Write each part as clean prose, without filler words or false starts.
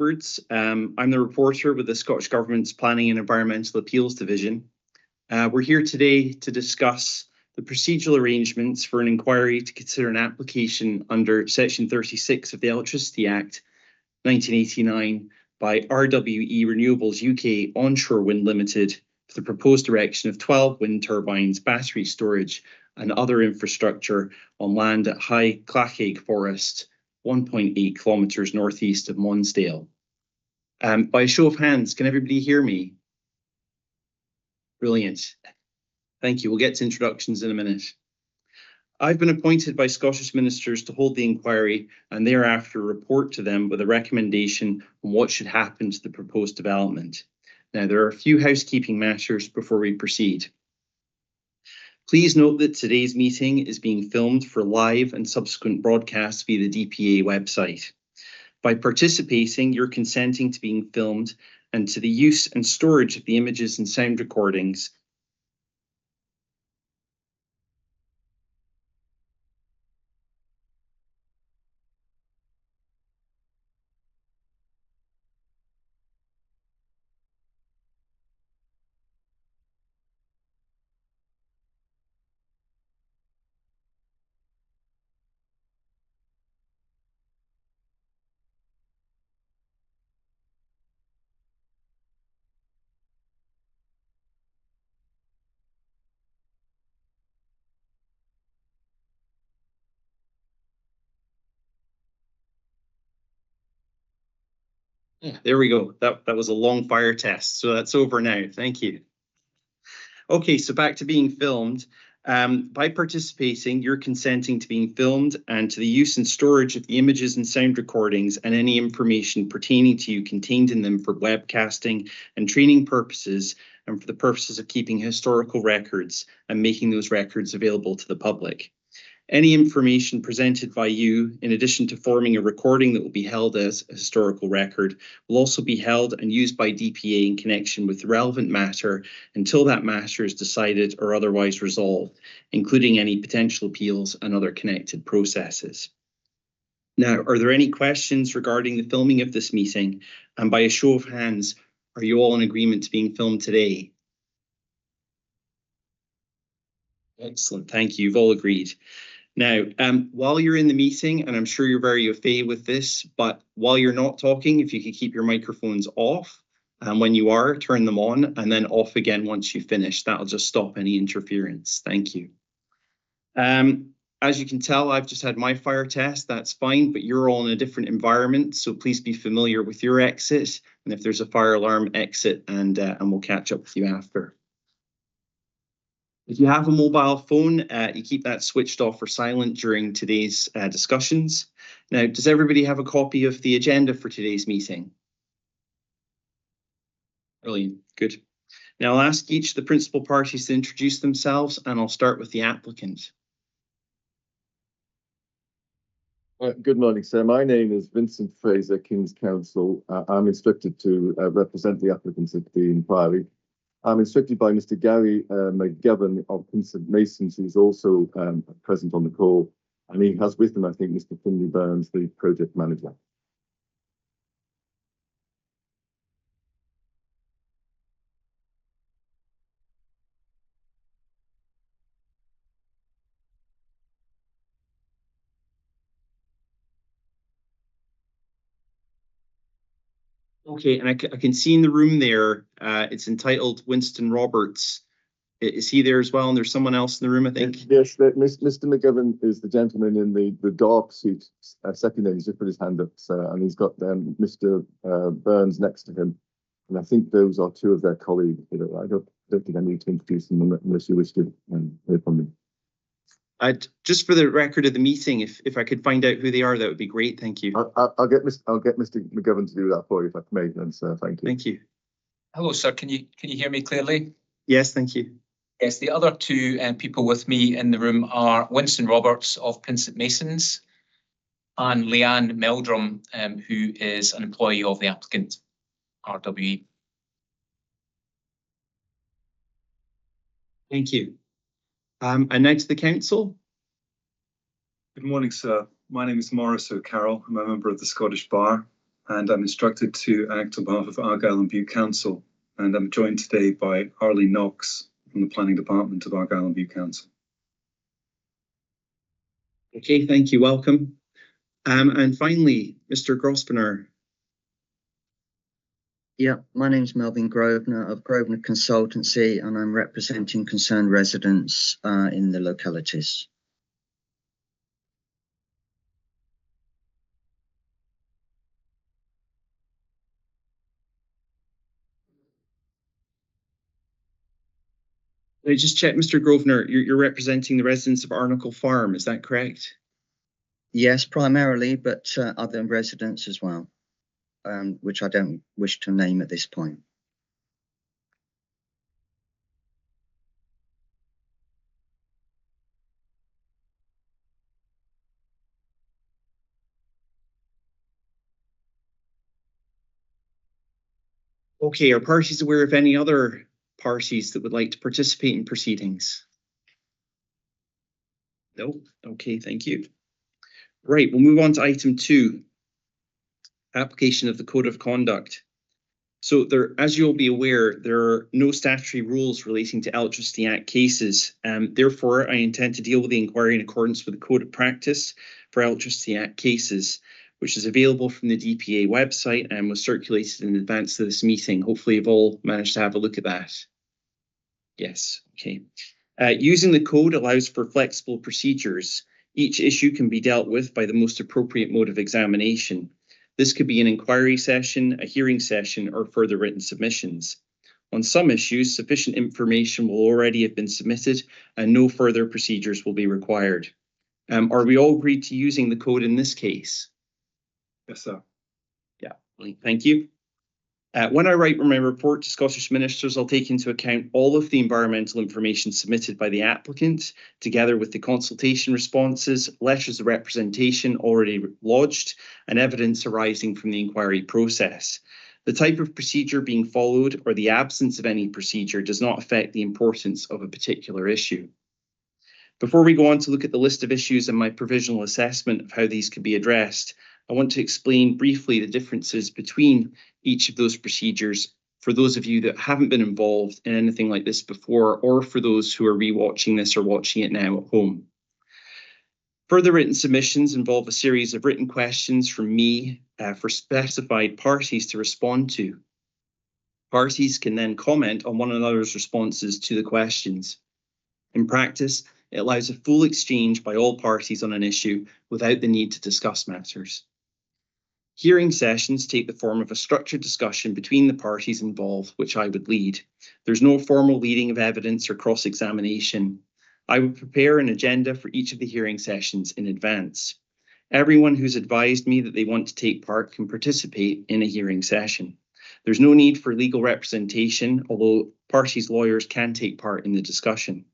I'm the reporter with the Scottish Government's Planning and Environmental Appeals Division. We're here today to discuss the procedural arrangements for an inquiry to consider an application under Section 36 of the Electricity Act 1989 by RWE Renewables UK Onshore Wind Limited for the proposed erection of 12 wind turbines, battery storage and other infrastructure on land at High Clachaig Forest, 1.8 kilometres northeast of Monsdale. By a show of hands, can everybody hear me? Brilliant. Thank you. We'll get to introductions in a minute. I've been appointed by Scottish ministers to hold the inquiry and thereafter report to them with a recommendation on what should happen to the proposed development. Now, there are a few housekeeping matters before we proceed. Please note that today's meeting is being filmed for live and subsequent broadcast via the DPA website. By participating, you're consenting to being filmed and to the use and storage of the images and sound recordings. There we go. That was a long fire test, so that's over now. Thank you. Okay, so back to being filmed. By participating, you're consenting to being filmed and to the use and storage of the images and sound recordings and any information pertaining to you contained in them for webcasting and training purposes and for the purposes of keeping historical records and making those records available to the public. Any information presented by you, in addition to forming a recording that will be held as a historical record, will also be held and used by DPA in connection with the relevant matter until that matter is decided or otherwise resolved, including any potential appeals and other connected processes. Now, are there any questions regarding the filming of this meeting? And by a show of hands, are you all in agreement to being filmed today? Excellent, thank you. You've all agreed. Now, while you're in the meeting, and I'm sure you're very au fait with this, but while you're not talking, if you could keep your microphones off, and when you are, turn them on, and then off again once you finish. That'll just stop any interference. Thank you. As you can tell, I've just had my fire test. That's fine, but you're all in a different environment, so please be familiar with your exit, and if there's a fire alarm, exit, and we'll catch up with you after. If you have a mobile phone, you keep that switched off or silent during today's discussions. Now, does everybody have a copy of the agenda for today's meeting? Brilliant, good. Now I'll ask each of the principal parties to introduce themselves, and I'll start with the applicant. Good morning, sir. My name is Vincent Fraser, King's Counsel. I'm instructed to represent the applicants at the inquiry. I'm instructed by Mr. Gary McGovern of St Masons, who's also present on the call, and he has with him, I think, Mr. Finley Burns, the project manager. Okay, and I can see in the room there, it's entitled Winston Roberts. Is he there as well? And there's someone else in the room, I think? Yes, Mr. McGovern is the gentleman in the dark suit. Second name, he's just put his hand up, sir, and he's got Mr. Burns next to him. And I think those are two of their colleagues. I don't think I need to introduce them unless you wish to hear from me. Just for the record of the meeting, if I could find out who they are, that would be great. Thank you. I'll get Mr. McGovern to do that for you, if I may, then, sir. Thank you. Thank you. Hello, sir. Can you hear me clearly? Yes, thank you. Yes, the other two people with me in the room are Winston Roberts of St Masons and Leanne Meldrum, who is an employee of the applicant, RWE. Thank you. And now to the council. Good morning, sir. My name is Maurice O'Carroll. I'm a member of the Scottish Bar. and I'm instructed to act on behalf of Argyll and Bute Council. And I'm joined today by Arlene Knox from the Planning Department of Argyll and Bute Council. Okay, thank you. Welcome. And finally, Mr. Grosvenor. Yeah, my name's Melvin Grosvenor of Grosvenor Consultancy, and I'm representing concerned residents in the localities. Can I just check, Mr. Grosvenor, you're representing the residents of Arnicle Farm, is that correct? Yes, primarily, but other residents as well, which I don't wish to name at this point. Okay, are parties aware of any other parties that would like to participate in proceedings? No? Okay, thank you. Right, we'll move on to item 2, application of the Code of Conduct. So as you'll be aware, there are no statutory rules relating to Electricity Act cases. Therefore, I intend to deal with the inquiry in accordance with the Code of Practice for Electricity Act cases, which is available from the DPA website and was circulated in advance of this meeting. Hopefully you've all managed to have a look at that. Yes, okay. Using the code allows for flexible procedures. Each issue can be dealt with by the most appropriate mode of examination. This could be an inquiry session, a hearing session, or further written submissions. On some issues, sufficient information will already have been submitted and no further procedures will be required. Are we all agreed to using the code in this case? Yes, sir. Yeah, thank you. When I write my report to Scottish ministers, I'll take into account all of the environmental information submitted by the applicant, together with the consultation responses, letters of representation already lodged, and evidence arising from the inquiry process. The type of procedure being followed or the absence of any procedure does not affect the importance of a particular issue. Before we go on to look at the list of issues and my provisional assessment of how these could be addressed, I want to explain briefly the differences between each of those procedures for those of you that haven't been involved in anything like this before, or for those who are rewatching this or watching it now at home. Further written submissions involve a series of written questions from me for specified parties to respond to. Parties can then comment on one another's responses to the questions. In practice, it allows a full exchange by all parties on an issue without the need to discuss matters. Hearing sessions take the form of a structured discussion between the parties involved, which I would lead. There's no formal leading of evidence or cross-examination. I would prepare an agenda for each of the hearing sessions in advance. Everyone who's advised me that they want to take part can participate in a hearing session. There's no need for legal representation, although parties' lawyers can take part in the discussion.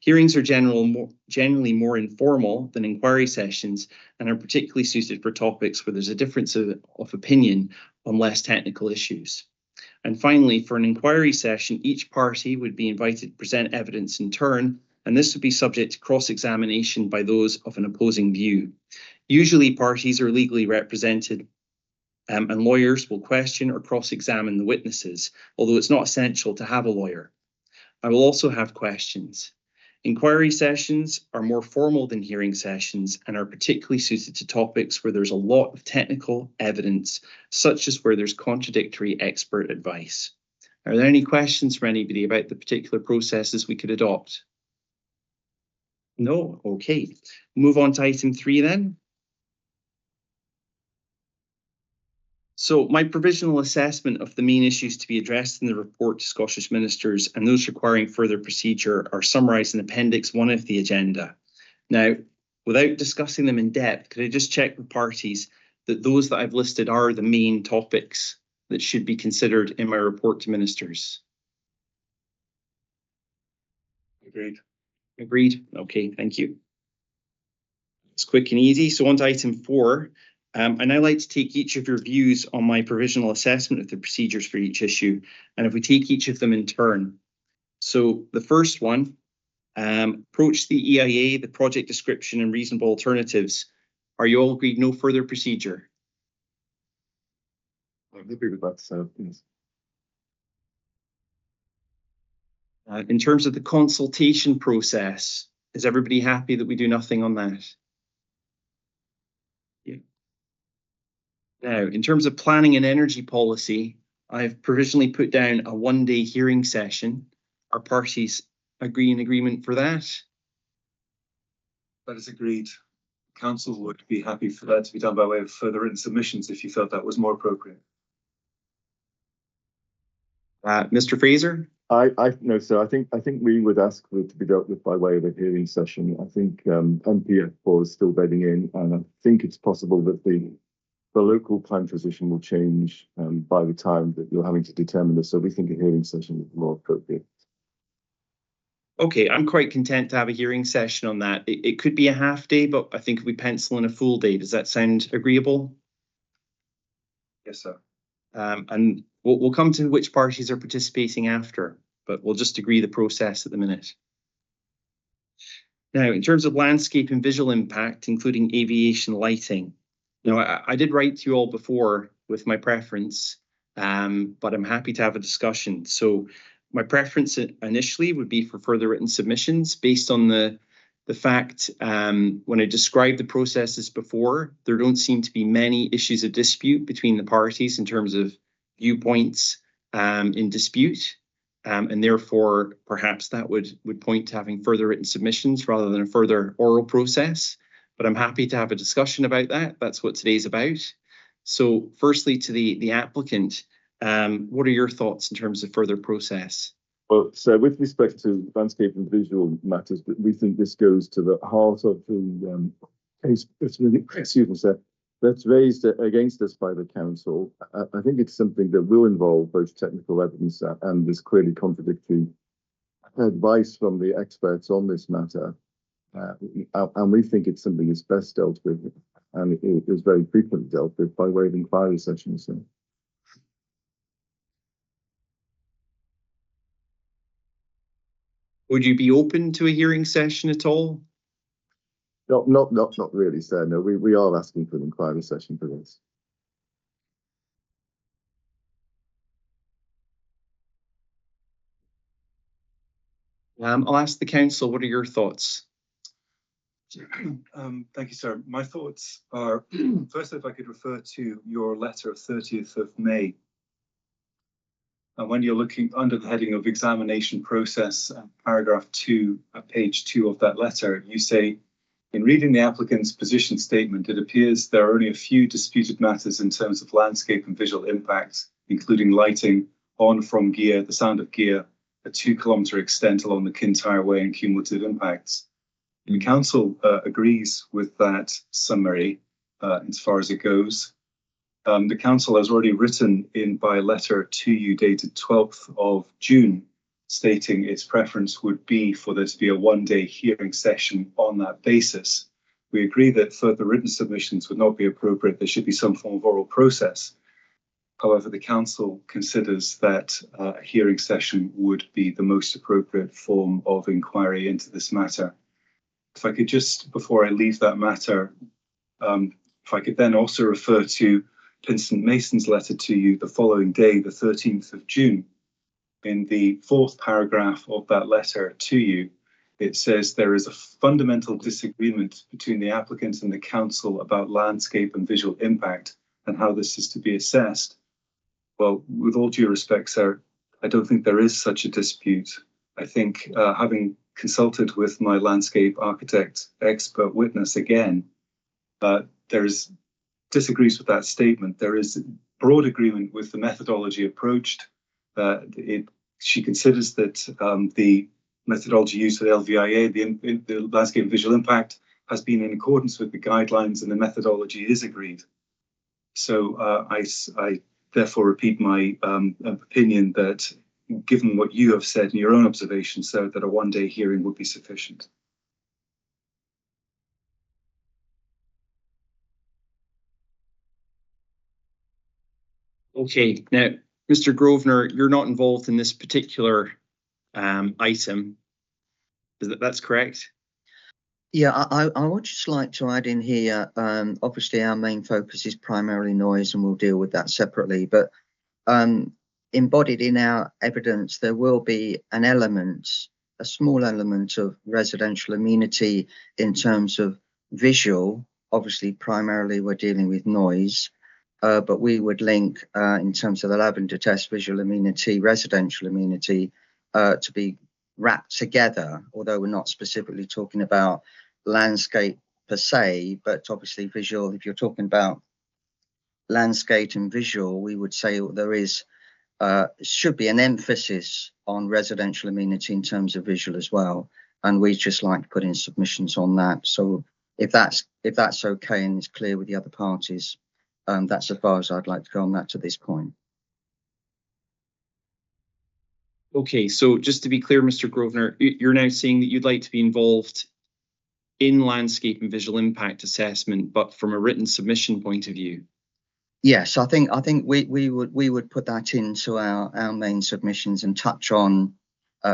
Hearings are generally more informal than inquiry sessions and are particularly suited for topics where there's a difference of opinion on less technical issues. And finally, for an inquiry session, each party would be invited to present evidence in turn, and this would be subject to cross-examination by those of an opposing view. Usually, parties are legally represented and lawyers will question or cross-examine the witnesses, although it's not essential to have a lawyer. I will also have questions. Inquiry sessions are more formal than hearing sessions and are particularly suited to topics where there's a lot of technical evidence, such as where there's contradictory expert advice. Are there any questions from anybody about the particular processes we could adopt? No? Okay. Move on to item 3 then. So my provisional assessment of the main issues to be addressed in the report to Scottish ministers and those requiring further procedure are summarised in Appendix 1 of the agenda. Now, without discussing them in depth, could I just check with parties that those that I've listed are the main topics that should be considered in my report to ministers? Agreed. Agreed. Okay, thank you. It's quick and easy. So on to item 4. I'd now like to take each of your views on my provisional assessment of the procedures for each issue, and if we take each of them in turn. So the first one, approach the EIA, the project description and reasonable alternatives. Are you all agreed no further procedure? I'm happy with that, so yes. In terms of the consultation process, is everybody happy that we do nothing on that? Yeah. Now, in terms of planning and energy policy, I've provisionally put down a one-day hearing session. Are parties in agreement for that? That is agreed. Council would be happy for that to be done by way of further written submissions if you felt that was more appropriate. Mr. Fraser? No, sir. I think we would ask for it to be dealt with by way of a hearing session. I think MPF4 is still bedding in, and I think it's possible that the local plan position will change by the time that you're having to determine this. So we think a hearing session is more appropriate. Okay, I'm quite content to have a hearing session on that. It could be a half day, but I think if we pencil in a full day, does that sound agreeable? Yes, sir. And we'll come to which parties are participating after, but we'll just agree the process at the minute. Now, in terms of landscape and visual impact, including aviation lighting, I did write to you all before with my preference, but I'm happy to have a discussion. So my preference initially would be for further written submissions based on the fact when I described the processes before, there don't seem to be many issues of dispute between the parties in terms of viewpoints in dispute. And therefore, perhaps that would point to having further written submissions rather than a further oral process. But I'm happy to have a discussion about that. That's what today's about. So firstly, to the applicant, what are your thoughts in terms of further process? Well, so with respect to landscape and visual matters, we think this goes to the heart of the case. Excuse me, sir. That's raised against us by the council. I think it's something that will involve both technical evidence and there's clearly contradictory advice from the experts on this matter. And we think it's something that's best dealt with, and it is very frequently dealt with by way of inquiry sessions. So. Would you be open to a hearing session at all? Not really, sir. No, we are asking for an inquiry session for this. I'll ask the council, what are your thoughts? Thank you, sir. My thoughts are, first, if I could refer to your letter of 30th of May. And when you're looking under the heading of examination process, paragraph 2, page 2 of that letter, you say, in reading the applicant's position statement, it appears there are only a few disputed matters in terms of landscape and visual impact, including lighting on from gear, the sound of gear, a 2-kilometre extent along the Kintyre Way and cumulative impacts. The council agrees with that summary as far as it goes. The council has already written in by letter to you dated 12th of June, stating its preference would be for there to be a one-day hearing session on that basis. We agree that further written submissions would not be appropriate. There should be some form of oral process. However, the council considers that a hearing session would be the most appropriate form of inquiry into this matter. If I could just, before I leave that matter, if I could then also refer to Pinsent Mason's letter to you the following day, the 13th of June. In the 4th paragraph of that letter to you, it says there is a fundamental disagreement between the applicant and the council about landscape and visual impact and how this is to be assessed. Well, with all due respect, sir, I don't think there is such a dispute. I think having consulted with my landscape architect expert witness again, disagrees with that statement. There is broad agreement with the methodology approached. She considers that the methodology used for the LVIA, the landscape and visual impact, has been in accordance with the guidelines and the methodology is agreed. So I therefore repeat my opinion that given what you have said in your own observations, sir, that a one-day hearing would be sufficient. Okay, now, Mr. Grosvenor, you're not involved in this particular item. That's correct? Yeah, I would just like to add in here, obviously our main focus is primarily noise and we'll deal with that separately, but embodied in our evidence, there will be an element, a small element of residential amenity in terms of visual. Obviously, primarily we're dealing with noise, but we would link in terms of the lavender test, visual amenity, residential amenity to be wrapped together, although we're not specifically talking about landscape per se, but obviously visual. If you're talking about landscape and visual, we would say there is should be an emphasis on residential amenity in terms of visual as well, and we just like to put in submissions on that. So if that's okay and it's clear with the other parties, that's as far as I'd like to go on that to this point. Okay, so just to be clear, Mr. Grosvenor, you're now saying that you'd like to be involved in landscape and visual impact assessment, but from a written submission point of view. Yes, I think we would put that into our main submissions and touch on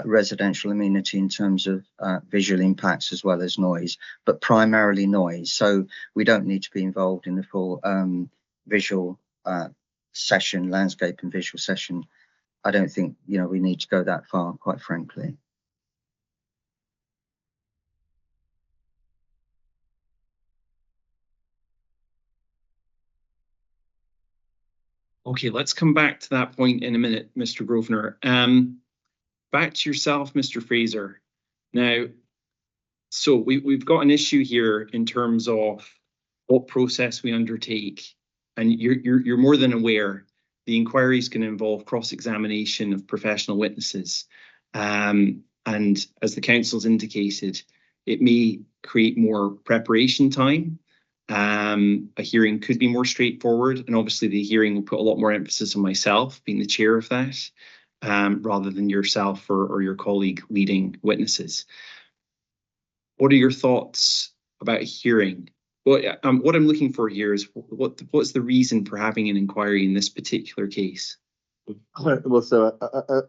residential amenity in terms of visual impacts as well as noise, but primarily noise. So we don't need to be involved in the full visual session, landscape and visual session. I don't think we need to go that far, quite frankly. Okay, let's come back to that point in a minute, Mr. Grosvenor. Back to yourself, Mr. Fraser. Now, so we've got an issue here in terms of what process we undertake, and you're more than aware the inquiry is going to involve cross-examination of professional witnesses, and as the council's indicated, it may create more preparation time. A hearing could be more straightforward, and obviously the hearing will put a lot more emphasis on myself being the chair of that, rather than yourself or your colleague leading witnesses. What are your thoughts about a hearing? What I'm looking for here is what's the reason for having an inquiry in this particular case? Well, so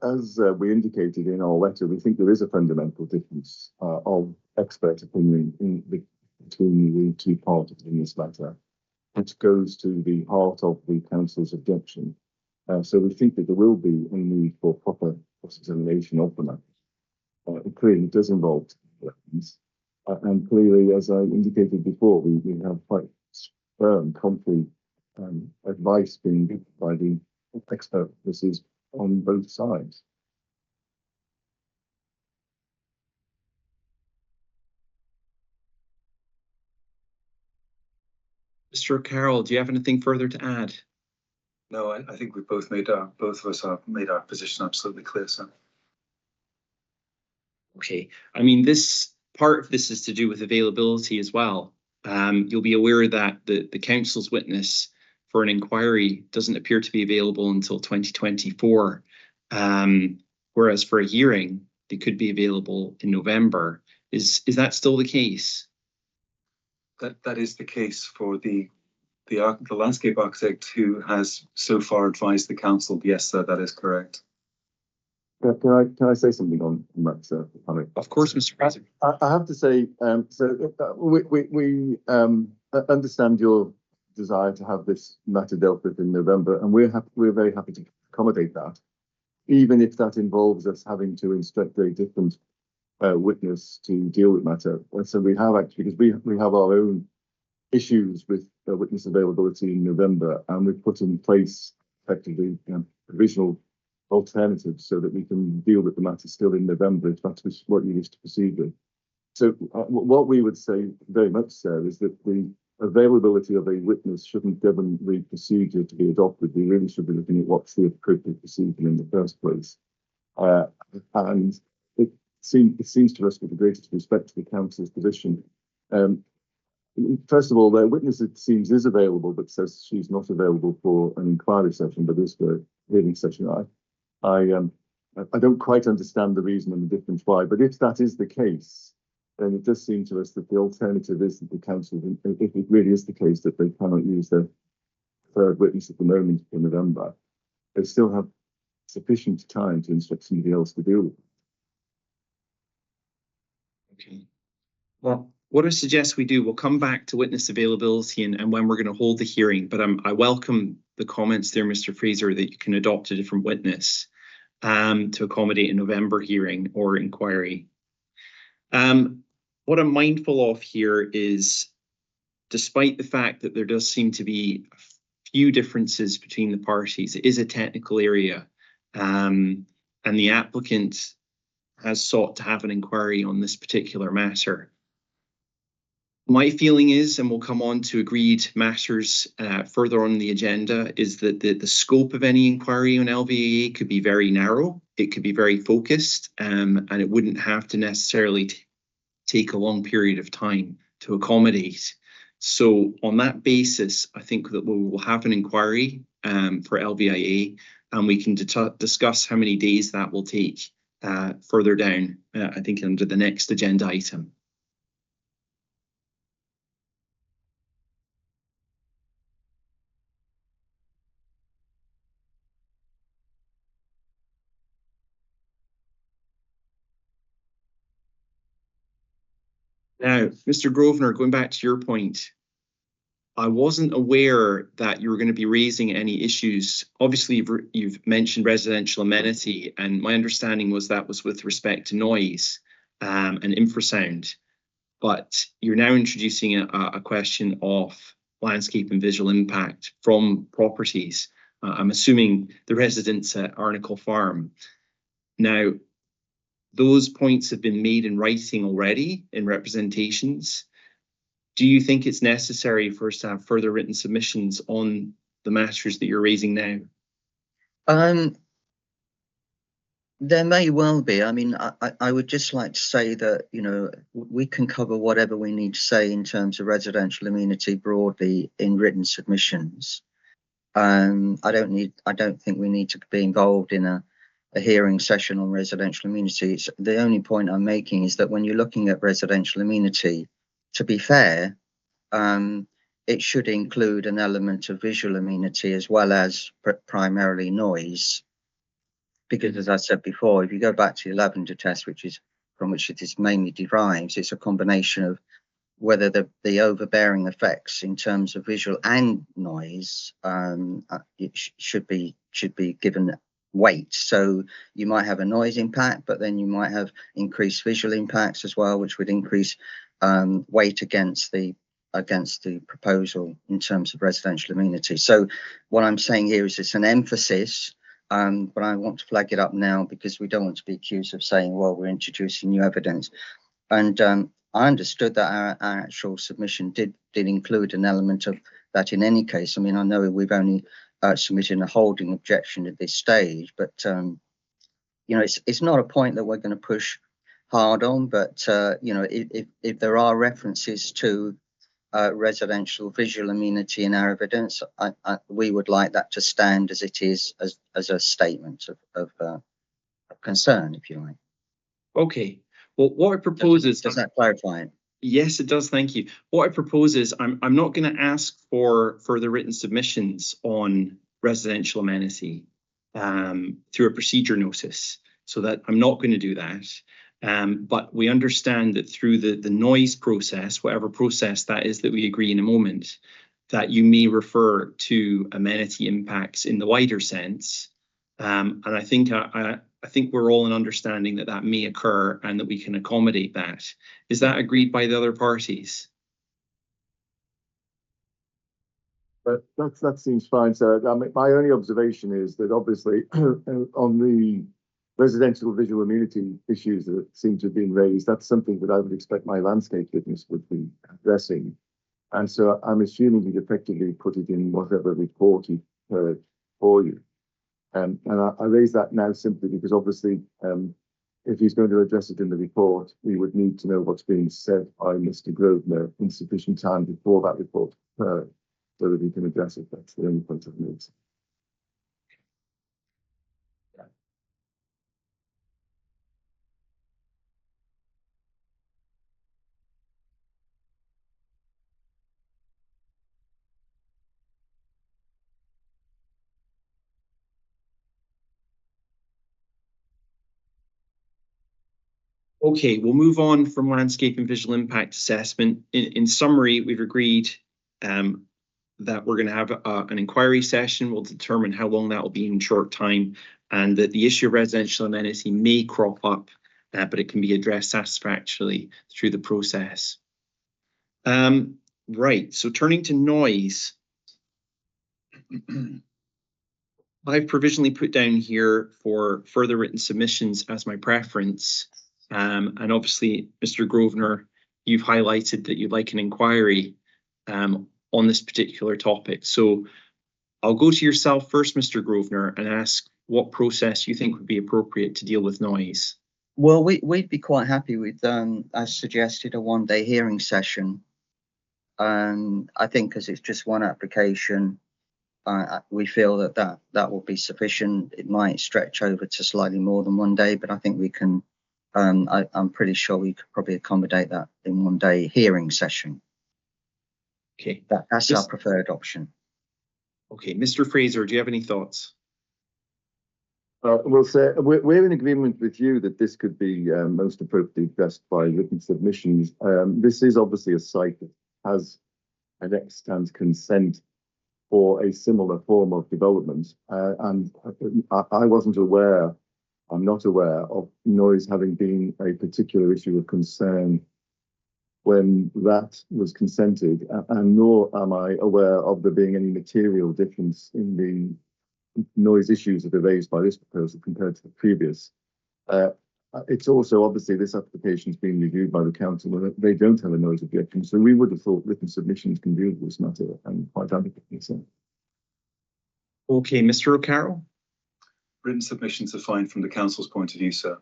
as we indicated in our letter, we think there is a fundamental difference of expert opinion between the two parties in this matter, which goes to the heart of the council's objection. So we think that there will be a need for proper cross-examination of the matter. It clearly does involve weapons. And clearly, as I indicated before, we have quite firm, concrete advice being given by the expert witnesses on both sides. Mr. Carroll, do you have anything further to add? No, I think we both of us have made our position absolutely clear, sir. Okay, I mean, this part of this is to do with availability as well. You'll be aware that the council's witness for an inquiry doesn't appear to be available until 2024, whereas for a hearing, they could be available in November. Is that still the case? That is the case for the landscape architect who has so far advised the council. Yes, sir, that is correct. Can I say something on that, sir? Of course, Mr. Fraser. I have to say, we understand your desire to have this matter dealt with in November, and we're very happy to accommodate that, even if that involves us having to instruct a different witness to deal with matter. And so we have actually, because we have our own issues with witness availability in November, and we've put in place effectively provisional alternatives so that we can deal with the matter still in November if that's what you wish to proceed with. So what we would say very much, sir, is that the availability of a witness shouldn't govern the procedure to be adopted. We really should be looking at what's the appropriate procedure in the first place. And it seems to us, with the greatest respect to the council's position, first of all, their witness, it seems, is available, but says she's not available for an inquiry session, but is for a hearing session. I don't quite understand the reason and the difference why, but if that is the case, then it does seem to us that the alternative is that the council, if it really is the case that they cannot use their third witness at the moment for November, they still have sufficient time to instruct somebody else to deal with it. Okay. Well, What I suggest we do, we'll come back to witness availability and when we're going to hold the hearing, but I welcome the comments there, Mr. Fraser, that you can adopt a different witness to accommodate a November hearing or inquiry. What I'm mindful of here is, despite the fact that there does seem to be a few differences between the parties, it is a technical area, and the applicant has sought to have an inquiry on this particular matter. My feeling is, and we'll come on to agreed matters further on the agenda, is that the scope of any inquiry on LVAA could be very narrow, it could be very focused, and it wouldn't have to necessarily take a long period of time to accommodate. So on that basis, I think that we will have an inquiry for LVIA, and we can discuss how many days that will take further down, I think under the next agenda item. Now, Mr. Grosvenor, going back to your point, I wasn't aware that you were going to be raising any issues. Obviously, you've mentioned residential amenity, and my understanding was that was with respect to noise and infrasound. But you're now introducing a question of landscape and visual impact from properties. I'm assuming the residents at Arnicle Farm. Now, those points have been made in writing already in representations. Do you think it's necessary for us to have further written submissions on the matters that you're raising now? There may well be. I mean, I would just like to say that, you know, we can cover whatever we need to say in terms of residential amenity broadly in written submissions. I don't think we need to be involved in a hearing session on residential amenity. The only point I'm making is that when you're looking at residential amenity, to be fair, it should include an element of visual amenity as well as primarily noise. Because as I said before, if you go back to the Lavender test, which is from which it is mainly derives, it's a combination of whether the overbearing effects in terms of visual and noise should be given weight. So you might have a noise impact, but then you might have increased visual impacts as well, which would increase weight against the proposal in terms of residential amenity. So what I'm saying here is it's an emphasis, but I want to flag it up now because we don't want to be accused of saying, well, we're introducing new evidence. And I understood that our actual submission did include an element of that in any case. I mean, I know we've only submitted a holding objection at this stage, but you know, it's not a point that we're going to push hard on. But you know, if there are references to residential visual amenity in our evidence, we would like that to stand as it is, as a statement of concern, if you like. Okay. Well, what I propose is... Does that clarify it? Yes, it does. Thank you. What I propose is I'm not going to ask for further written submissions on residential amenity through a procedure notice, so that I'm not going to do that. But we understand that through the noise process, whatever process that is that we agree in a moment, that you may refer to amenity impacts in the wider sense. And I think I think we're all in understanding that that may occur and that we can accommodate that. Is that agreed by the other parties? But that seems fine. So I mean, my only observation is that obviously on the residential visual amenity issues that seem to have been raised, that's something that I would expect my landscape witness would be addressing. And so I'm assuming he'd effectively put it in whatever report he heard for you. And I raise that now simply because obviously if he's going to address it in the report, we would need to know what's being said by Mr. Grosvenor in sufficient time before that report occurred, so that he can address it. That's the only point I've made. Okay, we'll move on from landscape and visual impact assessment. In summary, we've agreed that we're going to have an inquiry session. We'll determine how long that will be in short time, and that the issue of residential amenity may crop up, but it can be addressed satisfactorily through the process. Right, so turning to noise. I've provisionally put down here for further written submissions as my preference. And obviously, Mr. Grosvenor, you've highlighted that you'd like an inquiry on this particular topic. So I'll go to yourself first, Mr. Grosvenor, and ask what process you think would be appropriate to deal with noise. Well, we'd be quite happy with, as suggested, a one-day hearing session. I think because it's just one application, we feel that will be sufficient. It might stretch over to slightly more than 1 day, but I think we can. I'm pretty sure we could probably accommodate that in 1 day hearing session. Okay, That's our preferred option. Okay, Mr. Fraser, do you have any thoughts? Well, sir, we're in agreement with you that this could be most appropriately addressed by written submissions. This is obviously a site that has an extant consent for a similar form of development, and I wasn't aware, I'm not aware of noise having been a particular issue of concern when that was consented, and nor am I aware of there being any material difference in the noise issues that are raised by this proposal compared to the previous. It's also obviously this application is being reviewed by the council and they don't have a noise objection, so we would have thought written submissions can deal with this matter and quite adequately so. Okay, Mr. O'Carroll? Written submissions are fine from the council's point of view, sir.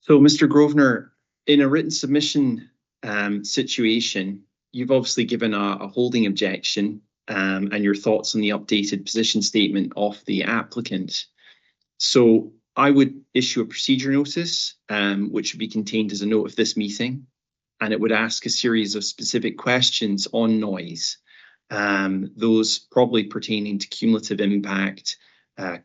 So, Mr. Grosvenor, in a written submission situation, you've obviously given a holding objection and your thoughts on the updated position statement of the applicant. So I would issue a procedure notice, which would be contained as a note of this meeting, and it would ask a series of specific questions on noise, those probably pertaining to cumulative impact,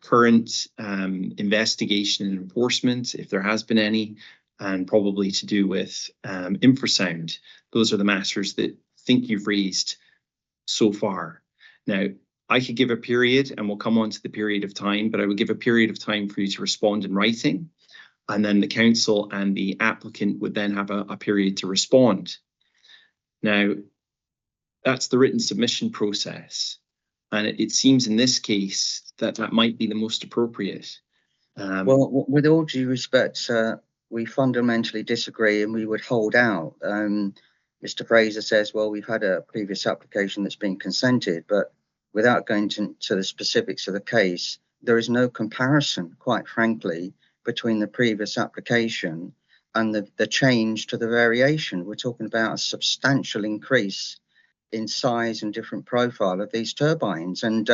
current investigation and enforcement, if there has been any, and probably to do with infrasound. Those are the matters that I think you've raised so far. Now, I could give a period, and we'll come on to the period of time, but I would give a period of time for you to respond in writing, and then the council and the applicant would then have a period to respond. Now, that's the written submission process, and it seems in this case that might be the most appropriate. Well, with all due respect, we fundamentally disagree and we would hold out. Mr. Fraser says, well, we've had a previous application that's been consented, but without going to the specifics of the case, there is no comparison, quite frankly, between the previous application and the change to the variation. We're talking about a substantial increase in size and different profile of these turbines. And,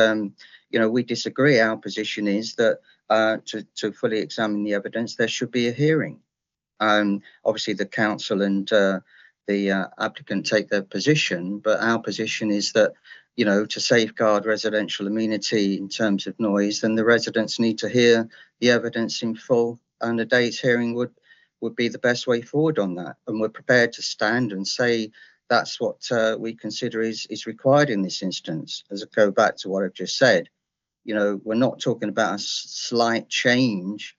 you know, we disagree. Our position is that to fully examine the evidence, there should be a hearing. Obviously, the council and the applicant take their position, but our position is that, you know, to safeguard residential amenity in terms of noise, then the residents need to hear the evidence in full, and a day's hearing would be the best way forward on that. And we're prepared to stand and say that's what we consider is required in this instance. As I go back to what I've just said, you know, we're not talking about a slight change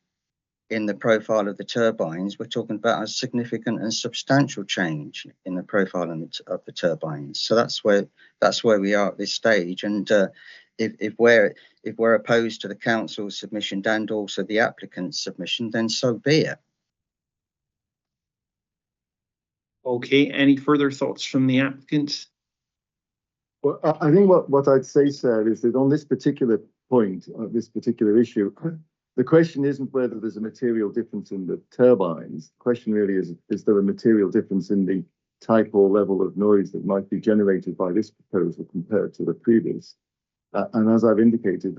in the profile of the turbines. We're talking about a significant and substantial change in the profile of the turbines. So that's where we are at this stage. And if we're opposed to the council's submission and also the applicant's submission, then so be it. Okay, any further thoughts from the applicant? Well, I think what I'd say, sir, is that on this particular point, this particular issue, the question isn't whether there's a material difference in the turbines. The question really is there a material difference in the type or level of noise that might be generated by this proposal compared to the previous? And as I've indicated,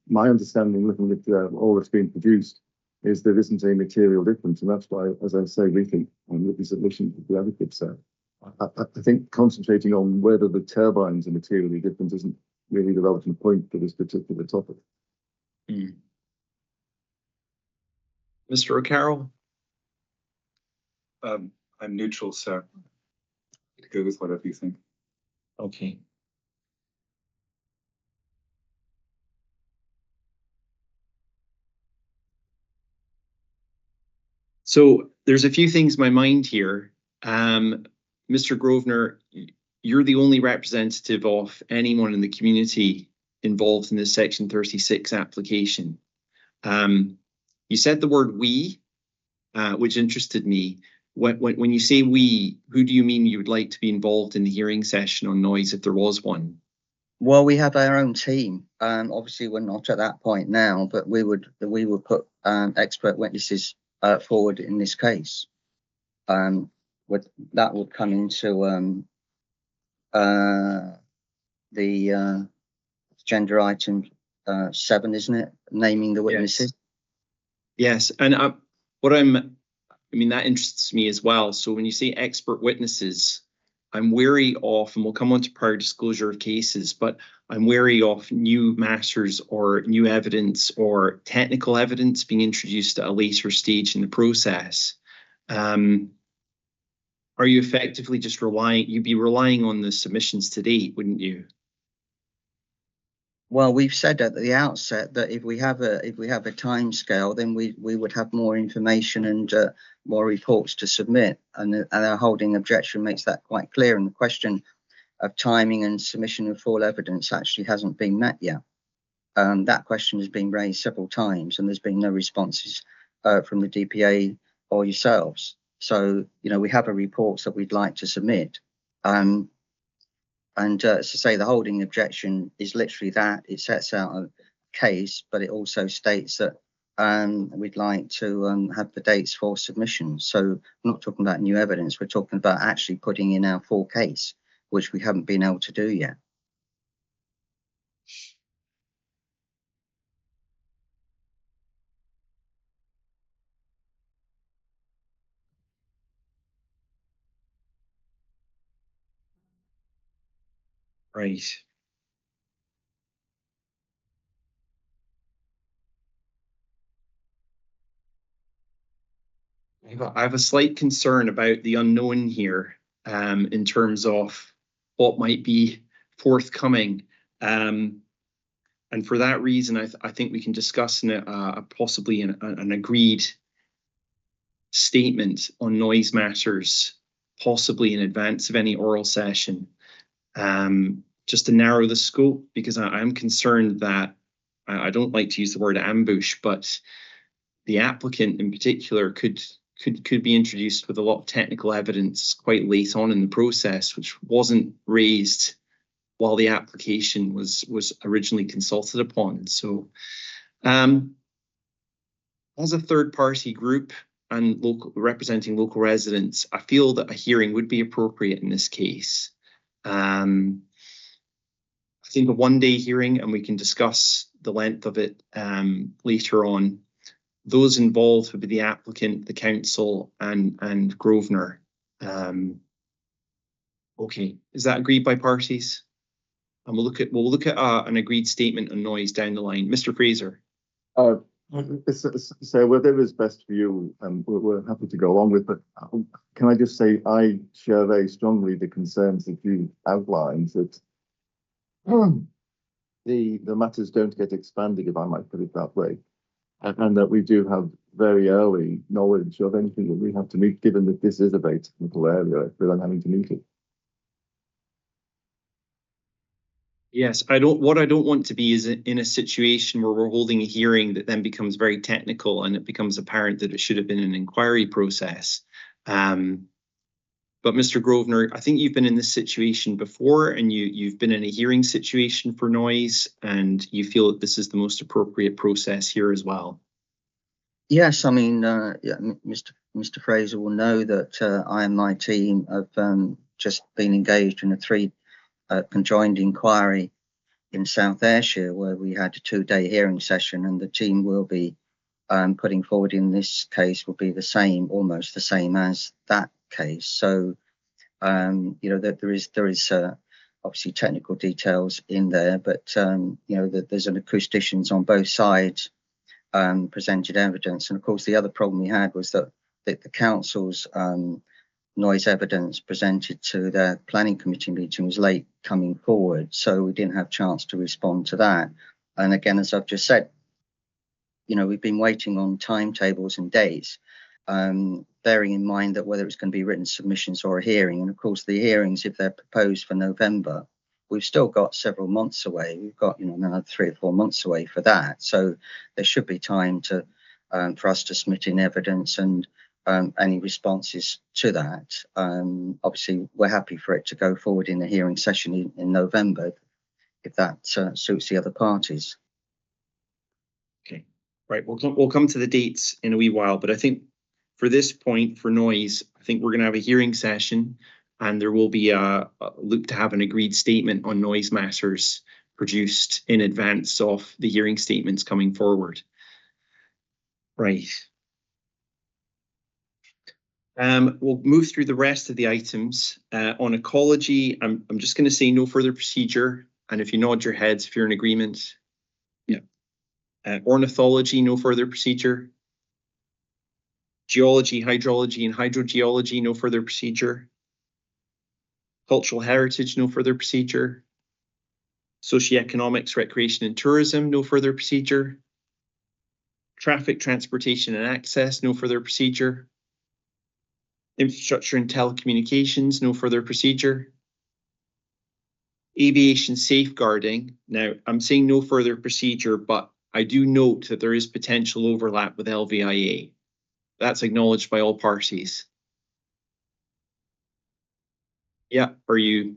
my understanding, looking at all that's been produced, is there isn't a material difference. And that's why, as I say, we think written submission would be adequate, sir. I think concentrating on whether the turbines are materially different isn't really the relevant point for this particular topic. Mr. O'Carroll? I'm neutral, sir. Go with whatever you think. Okay. So there's a few things in my mind here. Mr. Grosvenor, you're the only representative of anyone in the community involved in this Section 36 application. You said the word we, which interested me. When you say we, who do you mean you would like to be involved in the hearing session on noise if there was one? Well, we have our own team. Obviously, we're not at that point now, but we would put expert witnesses forward in this case. That would come into the agenda item 7, isn't it? Naming the witnesses. Yes, and I mean, that interests me as well. So when you say expert witnesses, I'm wary of, and we'll come on to prior disclosure of cases, but I'm wary of new matters or new evidence or technical evidence being introduced at a later stage in the process. Are you effectively just you'd be relying on the submissions to date, wouldn't you? Well, we've said at the outset that if we have a time scale, then we would have more information and more reports to submit, and our holding objection makes that quite clear. And the question of timing and submission of full evidence actually hasn't been met yet. That question has been raised several times, and there's been no responses from the DPA or yourselves. So, we have a report that we'd like to submit. And to say the holding objection is literally that. It sets out a case, but it also states that we'd like to have the dates for submission. So I'm not talking about new evidence. We're talking about actually putting in our full case, which we haven't been able to do yet. Right. I have a slight concern about the unknown here in terms of what might be forthcoming. And for that reason, I think we can discuss possibly an agreed statement on noise matters, possibly in advance of any oral session, just to narrow the scope, because I'm concerned that I don't like to use the word ambush, but the applicant in particular could be introduced with a lot of technical evidence quite late on in the process, which wasn't raised while the application was originally consulted upon. So as a third party group and representing local residents, I feel that a hearing would be appropriate in this case. I think a one-day hearing, and we can discuss the length of it later on. Those involved would be the applicant, the council, and Grosvenor. Okay, is that agreed by parties? And we'll look at an agreed statement on noise down the line. Mr. Fraser. So whatever is best for you, we're happy to go along with. But can I just say I share very strongly the concerns that you outlined, that the matters don't get expanded, if I might put it that way. And that we do have very early knowledge of anything that we have to meet, given that this is a very technical area without having to meet it. Yes, what I don't want to be is in a situation where we're holding a hearing that then becomes very technical and it becomes apparent that it should have been an inquiry process. But Mr. Grosvenor, I think you've been in this situation before, and you've been in a hearing situation for noise, and you feel that this is the most appropriate process here as well. Yes, I mean, yeah, Mr. Fraser will know that I and my team have just been engaged in a 3 conjoined inquiry in South Ayrshire, where we had a 2-day hearing session, and the team will be putting forward in this case will be the same, almost the same as that case. So That there is obviously technical details in there, but that there's an acousticians on both sides presented evidence. And of course, the other problem we had was that the council's noise evidence presented to the planning committee meeting was late coming forward, so we didn't have a chance to respond to that. And again, as I've just said, we've been waiting on timetables and dates, bearing in mind that whether it's going to be written submissions or a hearing. And of course, the hearings, if they're proposed for November, we've still got several months away. We've got another 3 or 4 months away for that. So there should be time to for us to submit in evidence and any responses to that. Obviously, we're happy for it to go forward in a hearing session in November, if that suits the other parties. Okay, right. We'll come to the dates in a wee while, but I think for this point, for noise, I think we're going to have a hearing session, and there will be a look to have an agreed statement on noise matters produced in advance of the hearing statements coming forward. Right. We'll move through the rest of the items. On ecology, I'm just going to say no further procedure, and if you nod your heads, if you're in agreement. Yeah. Ornithology, no further procedure. Geology, hydrology, and hydrogeology, no further procedure. Cultural heritage, no further procedure. Socioeconomics, recreation and tourism, no further procedure. Traffic, transportation and access, no further procedure. Infrastructure and telecommunications, no further procedure. Aviation safeguarding. Now, I'm saying no further procedure, but I do note that there is potential overlap with LVIA. That's acknowledged by all parties. Yeah, are you?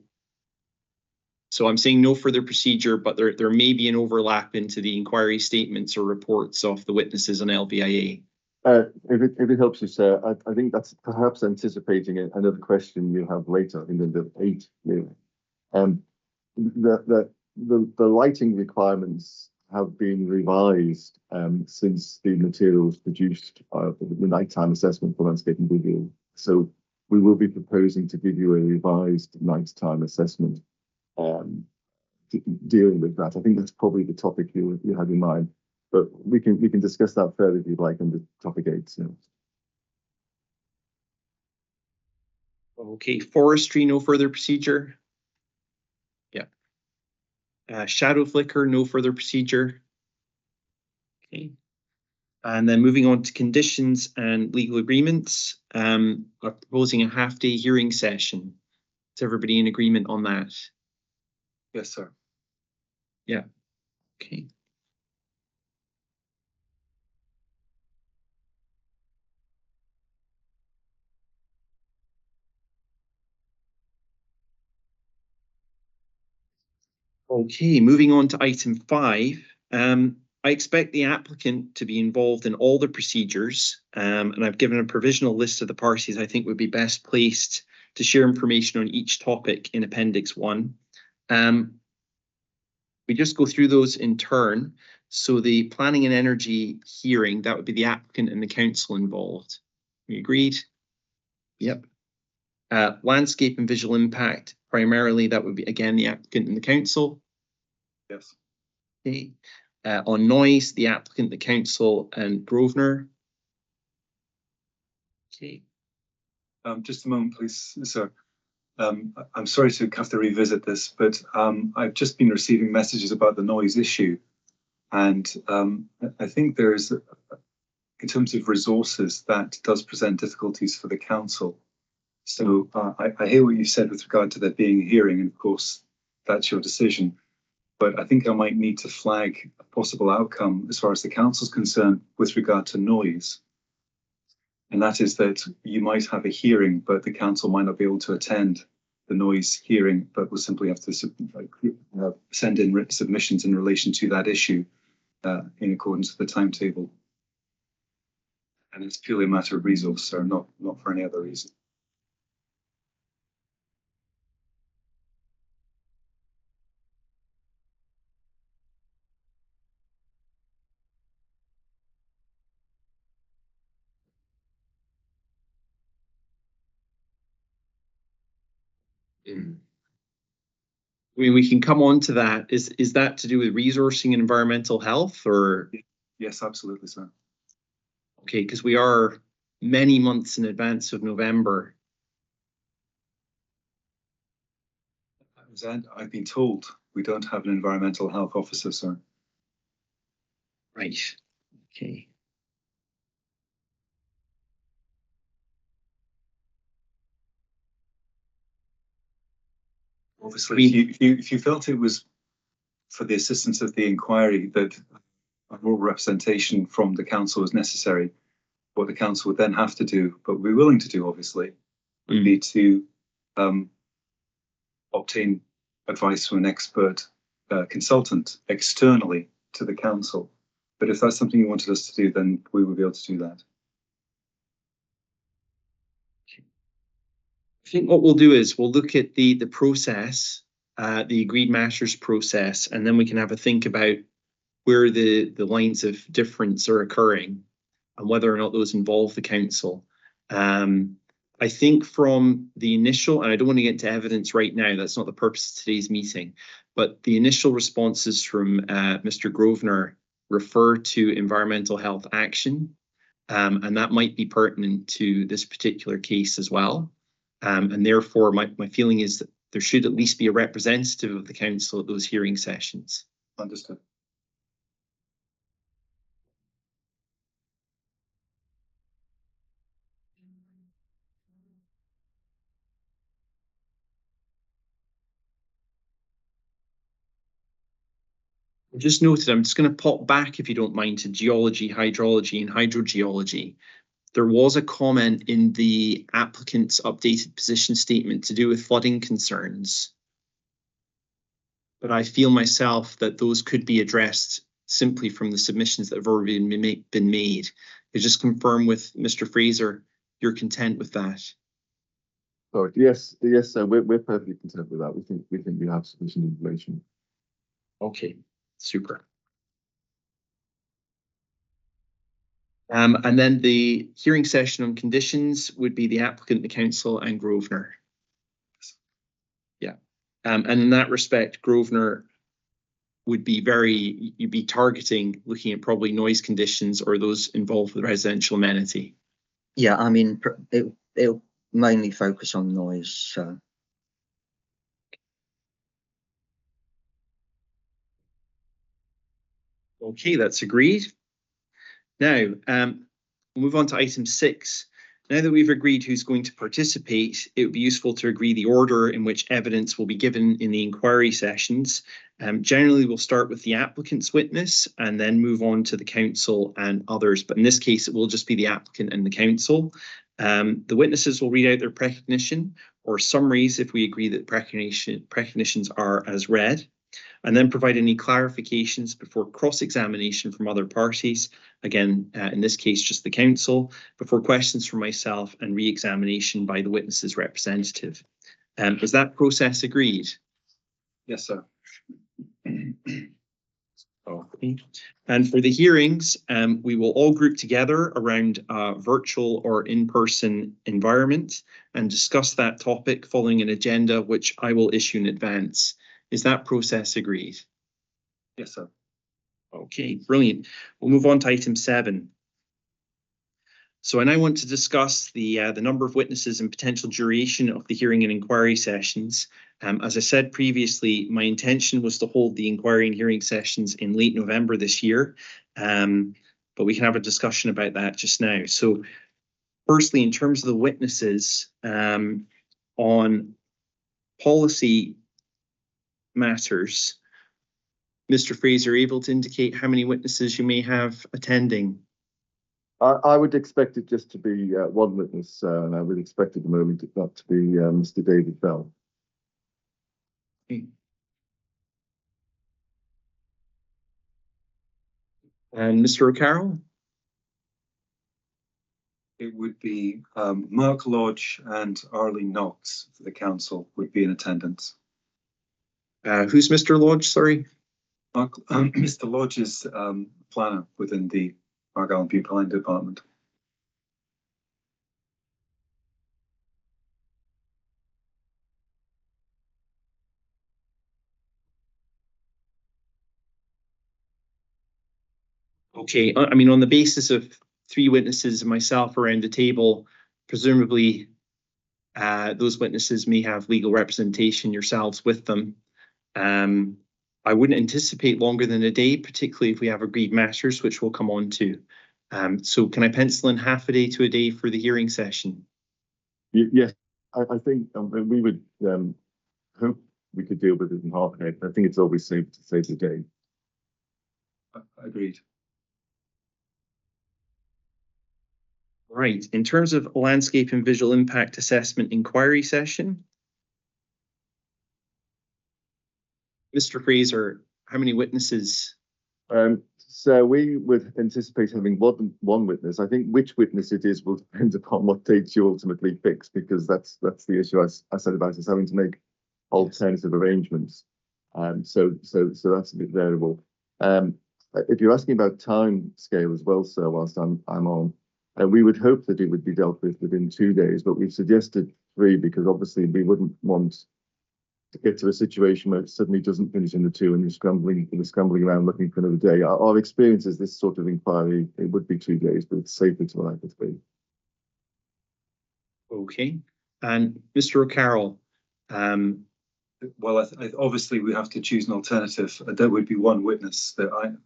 So I'm saying no further procedure, but there may be an overlap into the inquiry statements or reports of the witnesses on LVIA. If it helps you, sir, I think that's perhaps anticipating another question you'll have later in the debate. The lighting requirements have been revised since the materials produced the nighttime assessment for landscape and visual. So we will be proposing to give you a revised nighttime assessment dealing with that. I think that's probably the topic you had in mind, but we can discuss that further if you'd like under topic 8. So. Okay, forestry, no further procedure. Yeah. Shadow flicker, no further procedure. Okay. And then moving on to conditions and legal agreements, we're proposing a half-day hearing session. Is everybody in agreement on that? Yes, sir. Yeah. Okay. Okay, moving on to item 5. I expect the applicant to be involved in all the procedures, and I've given a provisional list of the parties I think would be best placed to share information on each topic in Appendix 1. We just go through those in turn. So the planning and energy hearing, that would be the applicant and the council involved. We agreed? Yep. Landscape and visual impact, primarily that would be, again, the applicant and the council. Yes. Okay. On noise, the applicant, the council, and Grosvenor. Okay. Just a moment, please, sir. I'm sorry to have to revisit this, but I've just been receiving messages about the noise issue. And I think there's, in terms of resources, that does present difficulties for the council. So I hear what you said with regard to there being a hearing, and of course, that's your decision. But I think I might need to flag a possible outcome as far as the council's concerned with regard to noise. And that is that you might have a hearing, but the council might not be able to attend the noise hearing, but will simply have to send in written submissions in relation to that issue in accordance with the timetable. And it's purely a matter of resource, sir, not for any other reason. I mean, we can come on to that. Is that to do with resourcing and environmental health, or? Yes, absolutely, sir. Okay, because we are many months in advance of November. I've been told we don't have an environmental health officer, sir. Right. Okay. Obviously, if you felt it was for the assistance of the inquiry that a more representation from the council was necessary, what the council would then have to do, but we're willing to do, obviously, would be to obtain advice from an expert consultant externally to the council. But if that's something you wanted us to do, then we would be able to do that. I think what we'll do is we'll look at the process, the agreed matters process, and then we can have a think about where the lines of difference are occurring and whether or not those involve the council. I think from the initial, and I don't want to get into evidence right now, that's not the purpose of today's meeting, but the initial responses from Mr. Grosvenor refer to environmental health action, and that might be pertinent to this particular case as well. And therefore, my feeling is that there should at least be a representative of the council at those hearing sessions. Understood. Just noted, I'm just going to pop back, if you don't mind, to geology, hydrology, and hydrogeology. There was a comment in the applicant's updated position statement to do with flooding concerns. But I feel myself that those could be addressed simply from the submissions that have already been made. I just confirm with Mr. Fraser, you're content with that? Sorry, yes, sir. We're perfectly content with that. We think we have sufficient information. Okay, super. And then the hearing session on conditions would be the applicant, the council, and Grosvenor. Yeah. And in that respect, Grosvenor would be you'd be targeting looking at probably noise conditions or those involved with residential amenity. Yeah, I mean, it'll mainly focus on noise. So. Okay, that's agreed. Now, we'll move on to item 6. Now that we've agreed who's going to participate, it would be useful to agree the order in which evidence will be given in the inquiry sessions. Generally, we'll start with the applicant's witness and then move on to the council and others. But in this case, it will just be the applicant and the council. The witnesses will read out their precognition or summaries if we agree that precognitions are as read, and then provide any clarifications before cross-examination from other parties. Again, in this case, just the council, before questions from myself and re-examination by the witness's representative. Is that process agreed? Yes, sir. Okay. And for the hearings, we will all group together around a virtual or in-person environment and discuss that topic following an agenda which I will issue in advance. Is that process agreed? Yes, sir. Okay, brilliant. We'll move on to item 7. So I now want to discuss the number of witnesses and potential duration of the hearing and inquiry sessions. As I said previously, my intention was to hold the inquiry and hearing sessions in late November this year, but we can have a discussion about that just now. So firstly, in terms of the witnesses on policy matters, Mr. Fraser, able to indicate how many witnesses you may have attending? I would expect it just to be one witness, and I would expect at the moment that to be Mr. David Bell. Okay. And Mr. O'Carroll? It would be Mark Lodge and Arlene Knox for the council would be in attendance. Who's Mr. Lodge, sorry? Mr. Lodge is planner within the Argyll and Bute Planning Department. Okay, I mean, on the basis of 3 witnesses and myself around the table, presumably those witnesses may have legal representation yourselves with them. I wouldn't anticipate longer than a day, particularly if we have agreed matters, which we'll come on to. So can I pencil in half a day to a day for the hearing session? Yes, I think we would hope we could deal with it in half a day. I think it's always safe to say today. Agreed. Right, in terms of landscape and visual impact assessment inquiry session, Mr. Fraser, how many witnesses? So we would anticipate having one witness. I think which witness it is will depend upon what dates you ultimately fix, because that's the issue I said about us having to make alternative arrangements. So that's a bit variable. If you're asking about time scale as well, sir, whilst I'm on, we would hope that it would be dealt with within 2 days, but we've suggested 3 because obviously we wouldn't want to get to a situation where it suddenly doesn't finish in the 2 and you're scrambling around looking for another day. Our experience is this sort of inquiry, it would be 2 days, but it's safer to allow it 3. Okay, and Mr. O'Carroll. Well, obviously we have to choose an alternative. There would be one witness that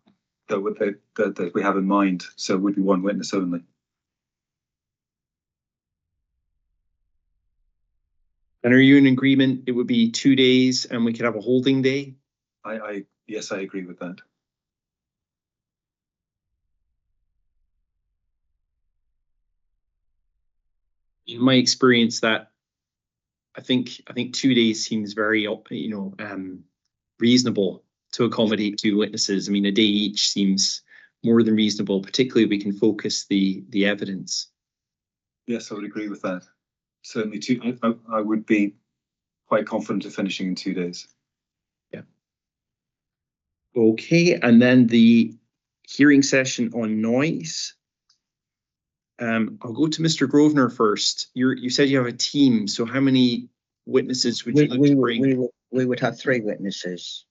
we have in mind, so it would be one witness only. And are you in agreement? It would be 2 days and we could have a holding day? Yes, I agree with that. In my experience, that I think 2 days seems very, reasonable to accommodate 2 witnesses. I mean, a day each seems more than reasonable, particularly if we can focus the evidence. Yes, I would agree with that. Certainly, I would be quite confident of finishing in 2 days. Yeah. Okay, and then the hearing session on noise. I'll go to Mr. Grosvenor first. You said you have a team, so how many witnesses would you look to bring? We would have 3 witnesses.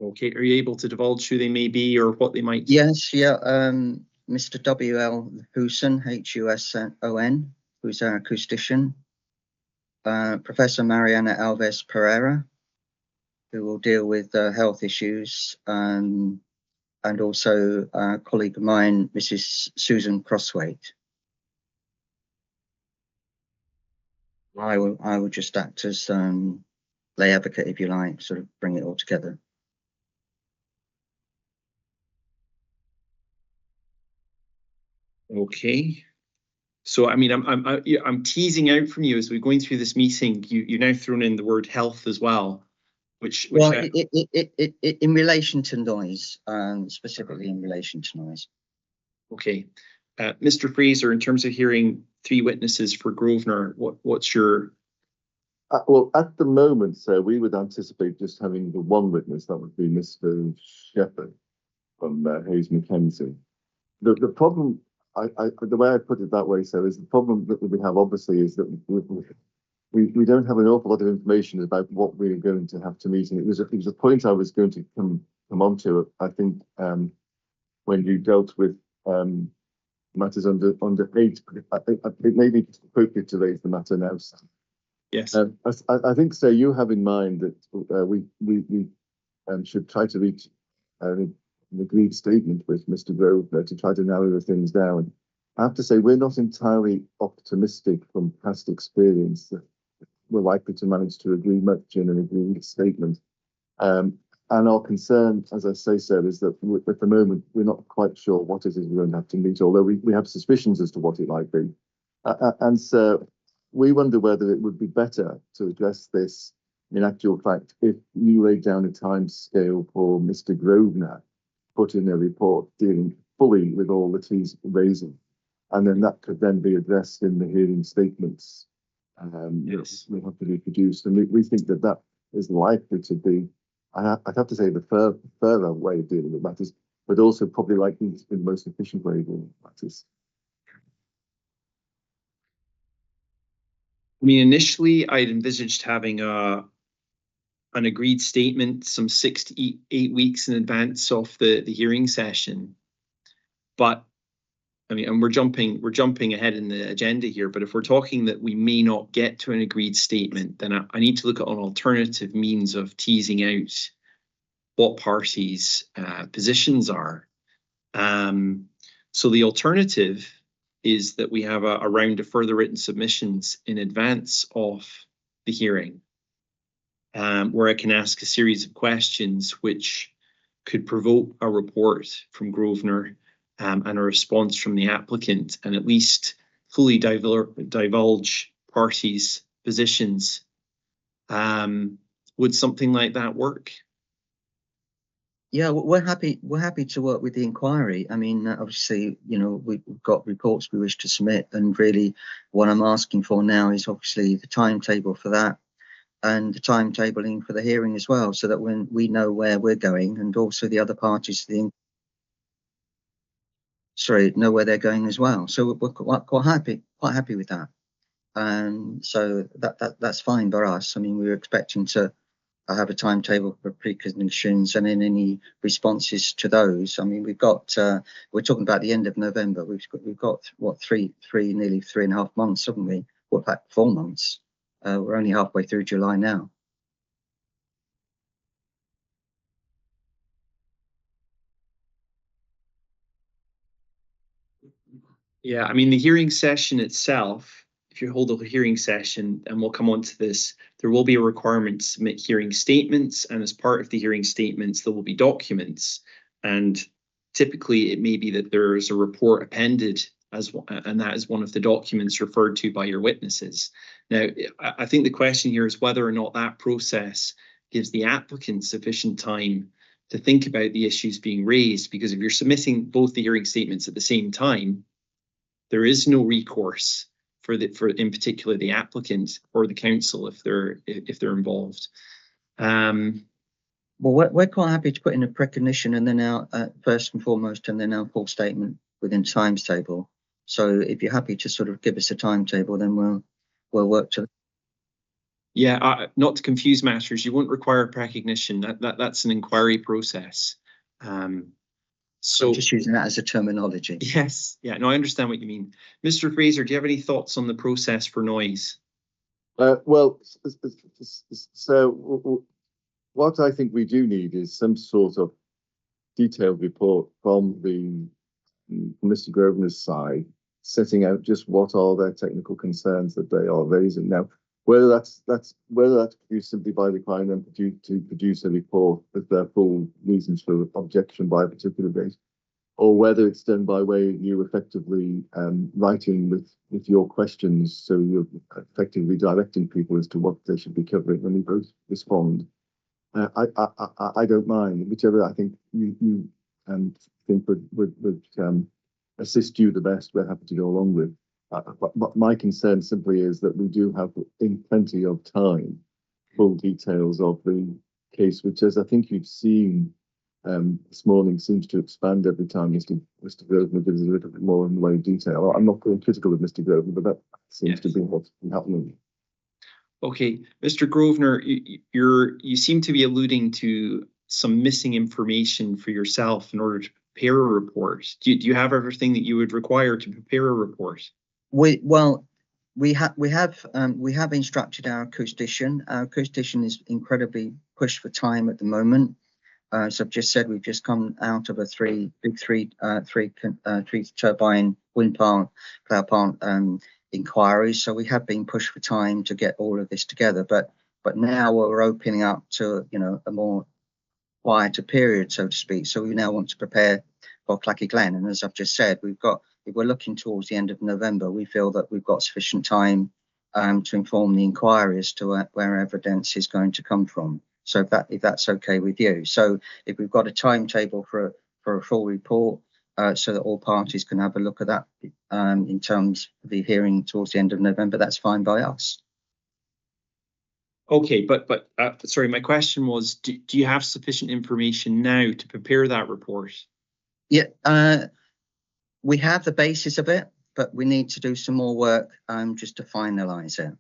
Okay, are you able to divulge who they may be or what they might? Yes, yeah. Mr. W.L. Huson, Huson, who's our acoustician. Professor Mariana Alves Pereira, who will deal with health issues, and also a colleague of mine, Mrs. Susan Crosswaite. I will just act as lay advocate, if you like, sort of bring it all together. Okay. So, I mean, I'm teasing out from you as we're going through this meeting. You've now thrown in the word health as well, which well, in relation to noise, specifically in relation to noise. Okay, Mr. Fraser, in terms of hearing 3 witnesses for Grosvenor, what's your? Well, at the moment, sir, we would anticipate just having the one witness. That would be Mr. Shepherd from Hayes Mackenzie. The problem, the way I put it that way, sir, is the problem that we have obviously is that we don't have an awful lot of information about what we're going to have to meet, and it was a point I was going to come on to. I think when you dealt with matters under 8, I think it may be appropriate to raise the matter now, sir. Yes. I think, sir, you have in mind that we should try to reach an agreed statement with Mr. Grosvenor to try to narrow things down. I have to say, we're not entirely optimistic from past experience that we're likely to manage to agree much in an agreed statement. And our concern, as I say, sir, is that at the moment, we're not quite sure what it is we're going to have to meet, although we have suspicions as to what it might be. And so we wonder whether it would be better to address this in actual fact if you laid down a time scale for Mr. Grosvenor, put in a report dealing fully with all that he's raising, and then that could then be addressed in the hearing statements Yes. that will have to be produced. And we think that that is likely to be, I'd have to say, the further way of dealing with matters, but also probably likely to be the most efficient way of dealing with matters. I mean, initially I'd envisaged having an agreed statement some 6 to 8 weeks in advance of the hearing session. But I mean, and we're jumping ahead in the agenda here, but if we're talking that we may not get to an agreed statement, then I need to look at an alternative means of teasing out what parties' positions are. So the alternative is that we have a round of further written submissions in advance of the hearing, where I can ask a series of questions which could provoke a report from Grosvenor and a response from the applicant, and at least fully divulge parties' positions. Would something like that work? Yeah, we're happy to work with the inquiry. I mean, obviously, you know, we've got reports we wish to submit, and really what I'm asking for now is obviously the timetable for that and the timetabling for the hearing as well, so that when we know where we're going, and also the other parties know where they're going as well. So we're quite happy with that. So that's fine by us. I mean, we were expecting to have a timetable for preconditions and then any responses to those. I mean, we're talking about the end of November. We've got what, nearly 3.5 months, haven't we? Well, in fact, 4 months. We're only halfway through July now. Yeah, I mean, the hearing session itself, if you hold a hearing session, and we'll come on to this, there will be a requirement to submit hearing statements, and as part of the hearing statements, there will be documents. And typically it may be that there is a report appended and that is one of the documents referred to by your witnesses. Now, I think the question here is whether or not that process gives the applicant sufficient time to think about the issues being raised, because if you're submitting both the hearing statements at the same time, there is no recourse for in particular the applicant or the council if they're involved. Well, we're quite happy to put in a precognition and then our first and foremost, and then our full statement within timetable. So if you're happy to sort of give us a timetable, then we'll work to. Yeah, not to confuse matters, you won't require precognition. That's an inquiry process. So I'm just using that as a terminology. Yes, yeah, no, I understand what you mean. Mr. Fraser, do you have any thoughts on the process for noise? Well, so what I think we do need is some sort of detailed report from Mr. Grosvenor's side, setting out just what are their technical concerns that they are raising. Now, whether that's produced simply by requiring them to produce a report with their full reasons for objection by a particular date, or whether it's done by way of you effectively writing with your questions, so you're effectively directing people as to what they should be covering when we both respond. I don't mind, whichever I think you think would assist you the best. We're happy to go along with. But my concern simply is that we do have in plenty of time full details of the case, which, as I think you've seen this morning, seems to expand every time Mr. Grosvenor gives us a little bit more in the way of detail. I'm not being critical of Mr. Grosvenor, but that seems to be what's been happening. Okay, Mr. Grosvenor, you seem to be alluding to some missing information for yourself in order to prepare a report. Do you have everything that you would require to prepare a report? We have instructed our acoustician. Our acoustician is incredibly pushed for time at the moment. As I've just said, we've just come out of a three turbine wind power plant inquiry, so we have been pushed for time to get all of this together. But now we're opening up to a more quieter period, so to speak. So we now want to prepare for Clachaig Glen, and as I've just said, if we're looking towards the end of November, we feel that we've got sufficient time to inform the inquiry as to where evidence is going to come from. So if that's okay with you. So if we've got a timetable for a full report, so that all parties can have a look at that in terms of the hearing towards the end of November, that's fine by us. Okay, but sorry, my question was, do you have sufficient information now to prepare that report? Yeah, we have the basis of it, but we need to do some more work just to finalise it.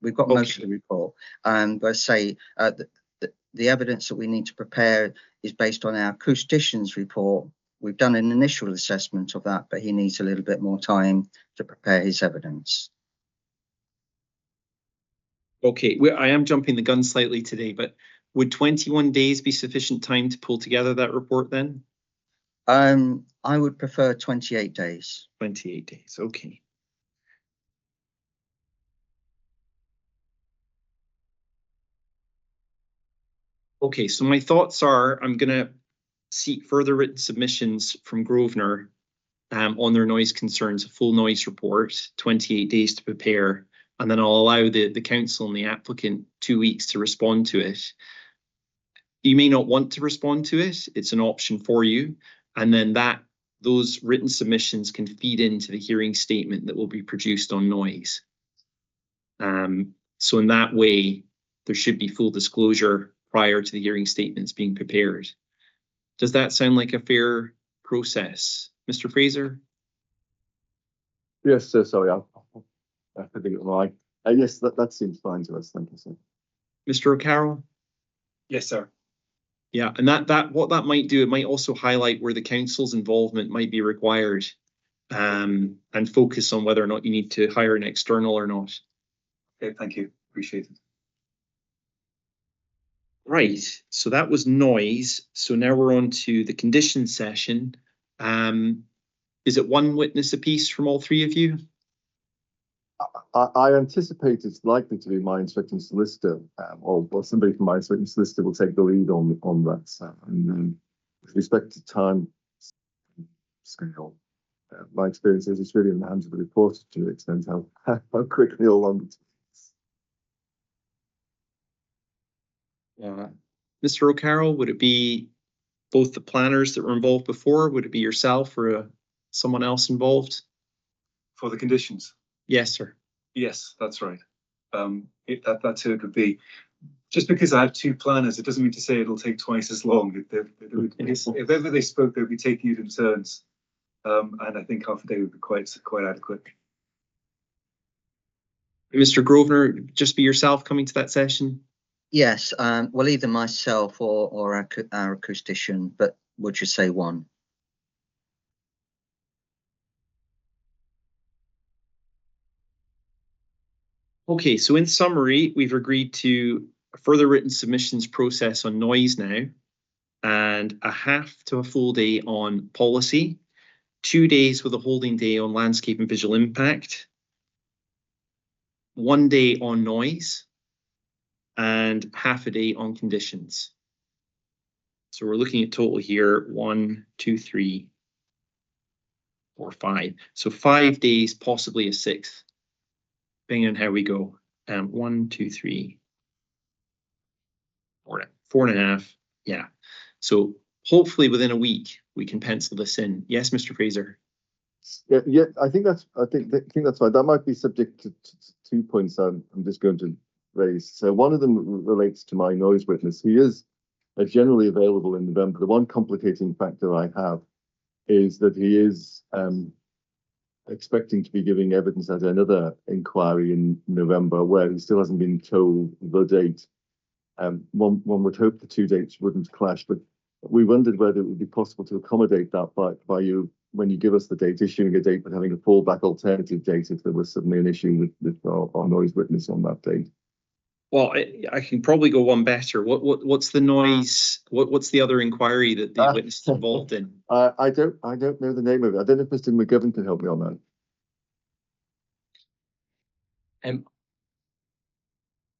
We've got most of the report. But I say the evidence that we need to prepare is based on our acoustician's report. We've done an initial assessment of that, but he needs a little bit more time to prepare his evidence. Okay, I am jumping the gun slightly today, but would 21 days be sufficient time to pull together that report then? I would prefer 28 days. 28 days, okay. Okay, so my thoughts are I'm going to seek further written submissions from Grosvenor on their noise concerns, a full noise report, 28 days to prepare, and then I'll allow the council and the applicant 2 weeks to respond to it. You may not want to respond to it, it's an option for you, and then those written submissions can feed into the hearing statement that will be produced on noise. So in that way, there should be full disclosure prior to the hearing statements being prepared. Does that sound like a fair process, Mr. Fraser? Yes, sir. Sorry, I think it right. Yes, that seems fine to us. Thank you, sir. Mr. O'Carroll? Yes, sir. Yeah, and what that might do, it might also highlight where the council's involvement might be required, and focus on whether or not you need to hire an external or not. Okay, thank you. Appreciate it. Right, so that was noise. So now we're on to the conditions session. Is it one witness apiece from all three of you? I anticipate it's likely to be my inspecting solicitor, or somebody from my inspecting solicitor will take the lead on that. And with respect to time scale, my experience is it's really in the hands of the reporter to the extent how quickly or long it takes. Mr. O'Carroll, would it be both the planners that were involved before? Would it be yourself or someone else involved? For the conditions? Yes, sir. Yes, that's right. That's who it would be. Just because I have two planners, it doesn't mean to say it'll take twice as long. If ever they spoke, they'd be taking it in turns. And I think half a day would be quite adequate. Mr. Grosvenor, just be yourself coming to that session? Yes, well, either myself or our acoustician, but would you say one? Okay, so in summary, we've agreed to a further written submissions process on noise now, and a half to a full day on policy, 2 days with a holding day on landscape and visual impact, 1 day on noise, and half a day on conditions. So we're looking at total here, 1, 2, 3, 4, 5. So 5 days, possibly a sixth, depending on how we go. 1, 2, 3, 4.5. Yeah. So hopefully within a week we can pencil this in. Yes, Mr. Fraser. Yeah, I think that's fine. That might be subject to 2 points I'm just going to raise. So one of them relates to my noise witness. He is generally available in November. The one complicating factor I have is that he is expecting to be giving evidence at another inquiry in November where he still hasn't been told the date. One would hope the two dates wouldn't clash, but we wondered whether it would be possible to accommodate that by you, when you give us the date, issuing a date but having a fallback alternative date if there was suddenly an issue with our noise witness on that date. Well, I can probably go one better. What's the noise? What's the other inquiry that the witness is involved in? I don't know the name of it. I don't know if Mr. McGovern can help me on that.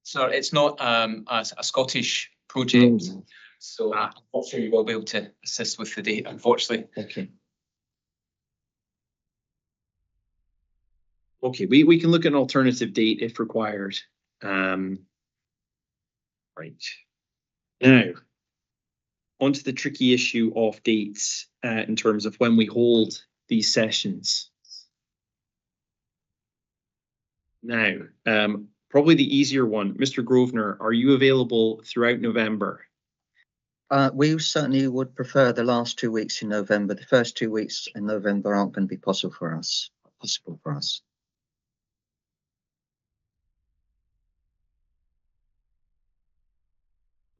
So it's not a Scottish project, so unfortunately we will be able to assist with the date, unfortunately. Okay. Okay, we can look at an alternative date if required. Right. Now, onto the tricky issue of dates in terms of when we hold these sessions. Now, probably the easier one, Mr. Grosvenor, are you available throughout November? We certainly would prefer the last 2 weeks in November. The first 2 weeks in November aren't going to be possible for us.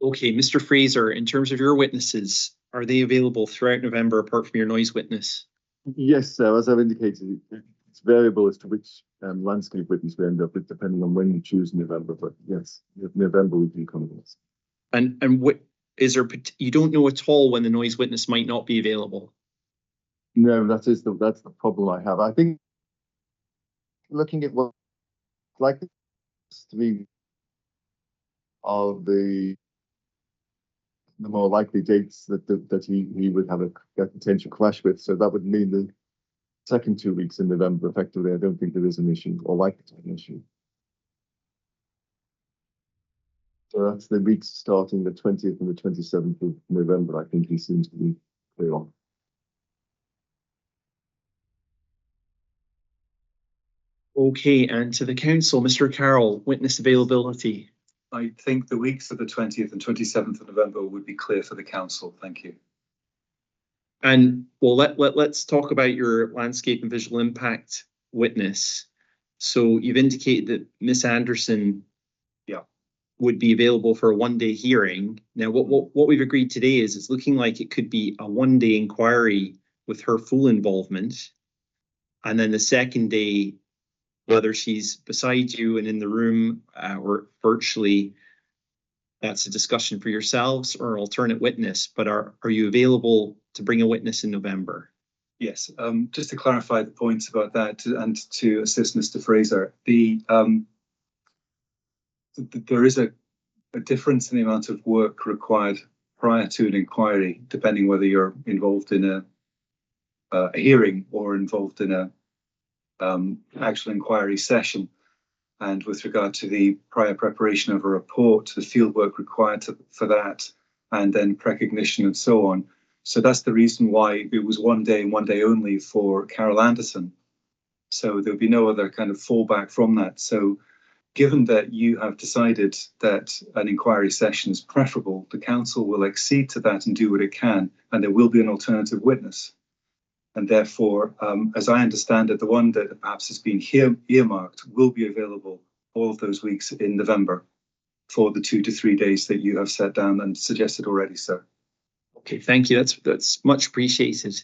Okay, Mr. Fraser, in terms of your witnesses, are they available throughout November apart from your noise witness? Yes, sir. As I've indicated, it's variable as to which landscape witness we end up with, depending on when you choose November. But yes, November we do come with. And what is there? You don't know at all when the noise witness might not be available. No, that's the problem I have. I think looking at what like 3 are the more likely dates that he would have a potential clash with. So that would mean the second 2 weeks in November, effectively, I don't think there is an issue or likely to be an issue. So that's the weeks starting the 20th and the 27th of November, I think he seems to be clear on. Okay, and to the council, Mr. Carroll, witness availability. I think the weeks of the 20th and 27th of November would be clear for the council. Thank you. And well, let's talk about your landscape and visual impact witness. So you've indicated that Miss Anderson would be available for a one-day hearing. Now, what we've agreed today is it's looking like it could be a one-day inquiry with her full involvement. And then the second day, whether she's beside you and in the room or virtually, that's a discussion for yourselves or alternate witness. But are you available to bring a witness in November? Yes, just to clarify the points about that and to assist Mr. Fraser, there is a difference in the amount of work required prior to an inquiry, depending whether you're involved in a hearing or involved in a actual inquiry session. And with regard to the prior preparation of a report, the field work required for that, and then precognition and so on. So that's the reason why it was one day and one day only for Carol Anderson. So there'll be no other kind of fallback from that. So given that you have decided that an inquiry session is preferable, the council will accede to that and do what it can, and there will be an alternative witness. And therefore, as I understand it, the one that perhaps has been earmarked will be available all of those weeks in November for the 2 to 3 days that you have set down and suggested already, sir. Okay, thank you. That's much appreciated.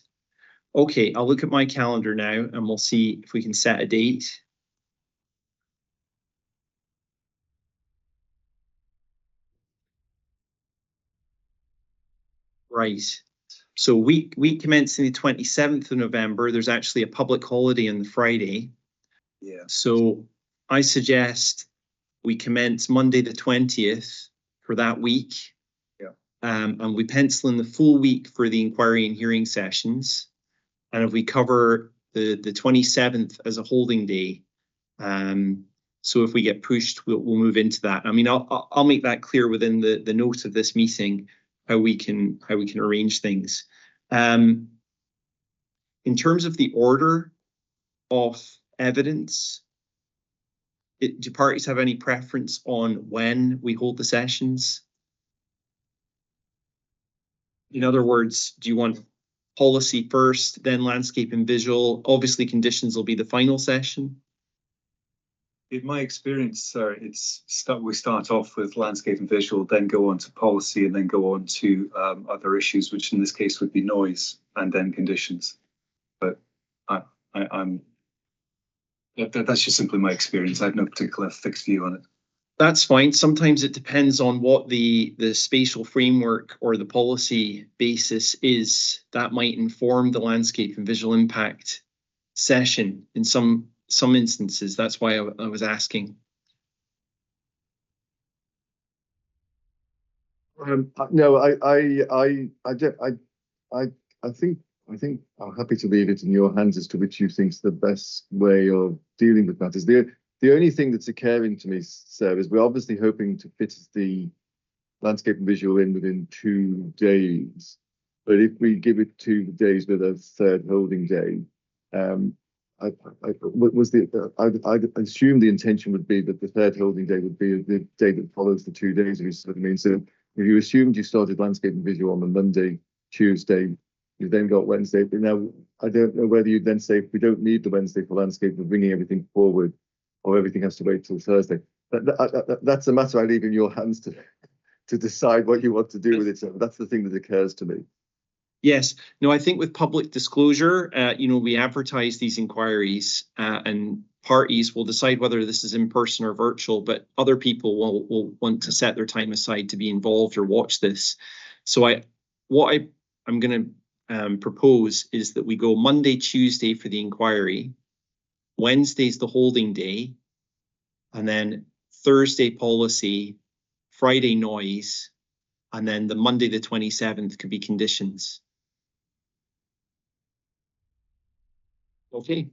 Okay, I'll look at my calendar now and we'll see if we can set a date. Right. So week commencing the 27th of November, there's actually a public holiday on the Friday. Yeah. So I suggest we commence Monday the 20th for that week. Yeah. And we pencil in the full week for the inquiry and hearing sessions. And if we cover the 27th as a holding day, so if we get pushed, we'll move into that. I mean, I'll make that clear within the note of this meeting how we can arrange things. In terms of the order of evidence, do parties have any preference on when we hold the sessions? In other words, do you want policy first, then landscape and visual? Obviously, conditions will be the final session. In my experience, sir, we start off with landscape and visual, then go on to policy, and then go on to other issues, which in this case would be noise, and then conditions. But that's just simply my experience. I have no particular fixed view on it. That's fine. Sometimes it depends on what the spatial framework or the policy basis is. That might inform the landscape and visual impact session in some instances. That's why I was asking. No, I think I'm happy to leave it in your hands as to which you think's the best way of dealing with matters. The only thing that's occurring to me, sir, is we're obviously hoping to fit the landscape and visual in within 2 days. But if we give it 2 days with a third holding day, I assume the intention would be that the third holding day would be the day that follows the 2 days. If you see what I mean. So if you assumed you started landscape and visual on the Monday, Tuesday, you then got Wednesday. But now I don't know whether you'd then say if we don't need the Wednesday for landscape, we're bringing everything forward, or everything has to wait till Thursday. That's a matter I leave in your hands to decide what you want to do with it. So that's the thing that occurs to me. Yes. No, I think with public disclosure, we advertise these inquiries and parties will decide whether this is in person or virtual, but other people will want to set their time aside to be involved or watch this. So I'm going to propose is that we go Monday, Tuesday for the inquiry, Wednesday's the holding day, and then Thursday policy, Friday noise, and then the Monday the 27th could be conditions. Okay.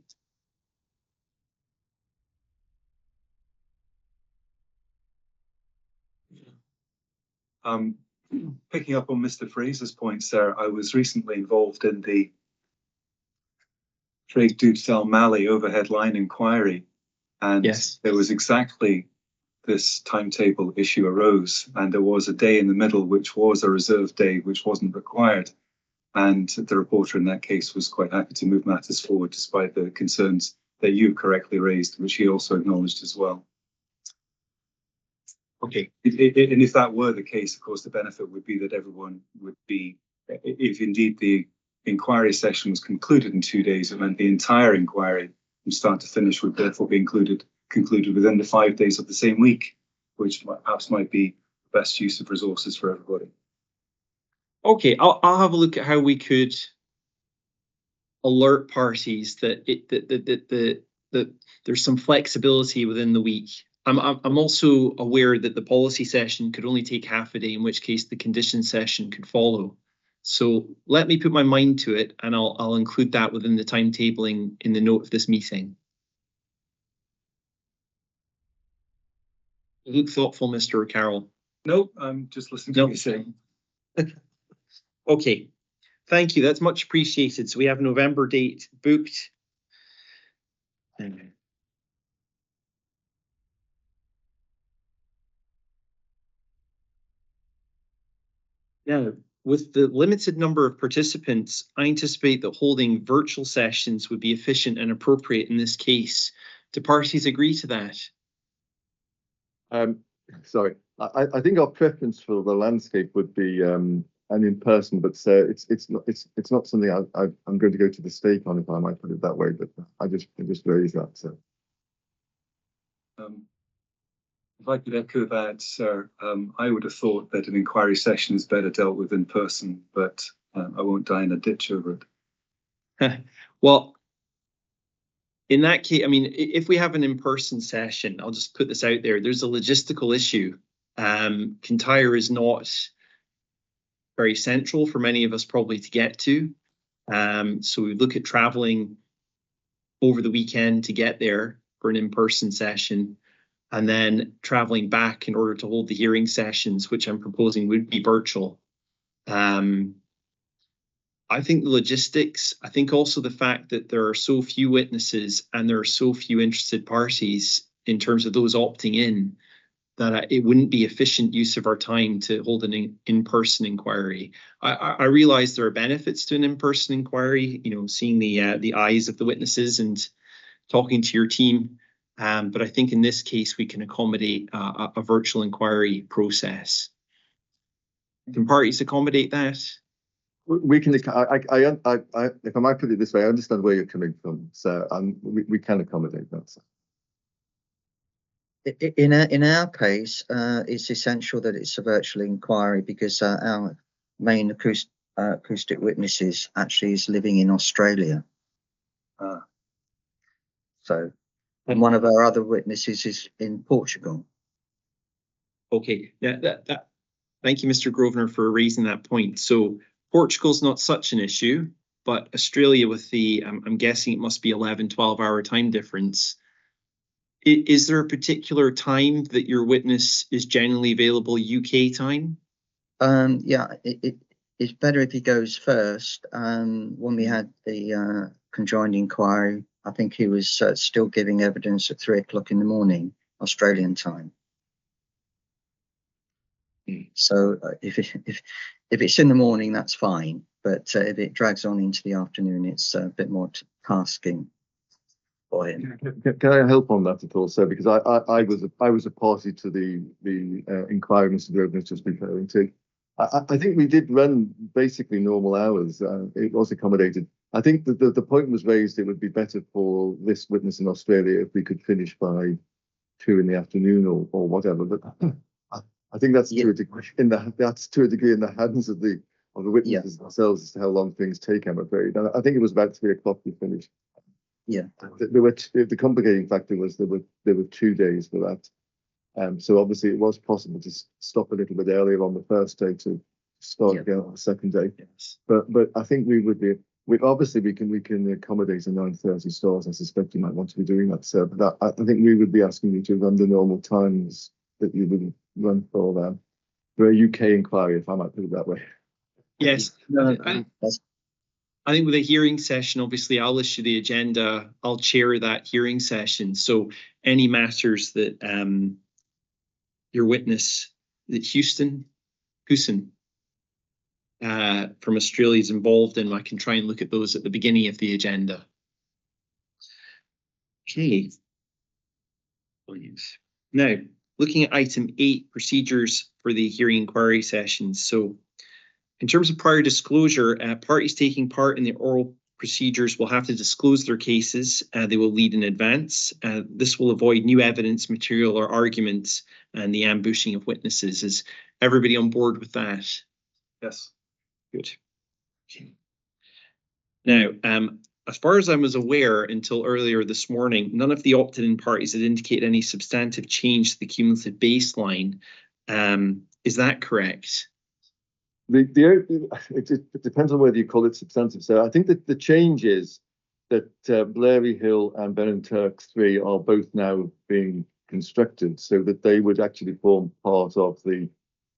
Picking up on Mr. Fraser's point, sir, I was recently involved in the Clachaig Dudesal Mali overhead line inquiry, and yes, there was exactly this timetable issue arose, and there was a day in the middle which was a reserve day which wasn't required, and the reporter in that case was quite happy to move matters forward despite the concerns that you correctly raised, which he also acknowledged as well. okay. And if that were the case, of course, the benefit would be that everyone would be, if indeed the inquiry session was concluded in 2 days, it meant the entire inquiry from start to finish would therefore be concluded within the 5 days of the same week, which perhaps might be the best use of resources for everybody. Okay, I'll have a look at how we could alert parties that there's some flexibility within the week. I'm also aware that the policy session could only take half a day, in which case the condition session could follow. So let me put my mind to it, and I'll include that within the timetabling in the note of this meeting. You look thoughtful, Mr. Carroll. No, I'm just listening to what you're saying. Okay, thank you. That's much appreciated. So we have November date booked. Now, with the limited number of participants, I anticipate that holding virtual sessions would be efficient and appropriate in this case. Do parties agree to that? Sorry, I think our preference for the landscape would be an in person, but it's not something I'm going to go to the stake on, if I might put it that way. But I just raised that. So. If I could echo that, sir, I would have thought that an inquiry session is better dealt with in person, but I won't die in a ditch over it. Well, in that case, I mean, if we have an in-person session, I'll just put this out there, there's a logistical issue. Kintyre is not very central for many of us probably to get to. So we look at traveling over the weekend to get there for an in-person session, and then traveling back in order to hold the hearing sessions, which I'm proposing would be virtual. I think the logistics, I think also the fact that there are so few witnesses and there are so few interested parties in terms of those opting in, that it wouldn't be efficient use of our time to hold an in-person inquiry. I realize there are benefits to an in-person inquiry, seeing the eyes of the witnesses and talking to your team. But I think in this case, we can accommodate a virtual inquiry process. Can parties accommodate that? We can. If I might put it this way, I understand where you're coming from, so we can accommodate that. So. In our case, it's essential that it's a virtual inquiry because our main acoustic witnesses actually is living in Australia. So, and one of our other witnesses is in Portugal. Okay, yeah, thank you, Mr. Grosvenor, for raising that point. So Portugal's not such an issue, but Australia with the, I'm guessing it must be 11, 12-hour time difference. Is there a particular time that your witness is generally available UK time? Yeah, it's better if he goes first. When we had the conjoined inquiry, I think he was still giving evidence at 3 o'clock in the morning, Australian time. So if it's in the morning, that's fine. But if it drags on into the afternoon, it's a bit more tasking. for him. Can I help on that at all, sir? Because I was a party to the inquiry Mr. Grogan has just referring to. I think we did run basically normal hours. It was accommodated. I think that the point was raised, it would be better for this witness in Australia if we could finish by 2 in the afternoon or whatever. But I think that's to a degree in the hands of the witnesses themselves as to how long things take, I'm afraid. And I think it was about 3 o'clock we finished. Yeah. The complicating factor was there were 2 days for that. So obviously it was possible to stop a little bit earlier on the first day to start again on the second day. Yes. But I think we can accommodate a 9:30 start. I suspect you might want to be doing that, sir. But I think we would be asking you to run the normal times that you would run for a UK inquiry, if I might put it that way. Yes. I think with a hearing session, obviously, I'll issue the agenda. I'll chair that hearing session. So any matters that your witness, Houston from Australia is involved in, I can try and look at those at the beginning of the agenda. Okay. Now, looking at item 8, procedures for the hearing inquiry sessions. So in terms of prior disclosure, parties taking part in the oral procedures will have to disclose their cases. They will lead in advance. This will avoid new evidence, material, or arguments and the ambushing of witnesses. Is everybody on board with that? Yes. Good. Okay. Now, as far as I was aware until earlier this morning, none of the opted-in parties had indicated any substantive change to the cumulative baseline. Is that correct? It depends on whether you call it substantive. So I think that the change is that Blairy Hill and Benenturk 3 are both now being constructed, so that they would actually form part of the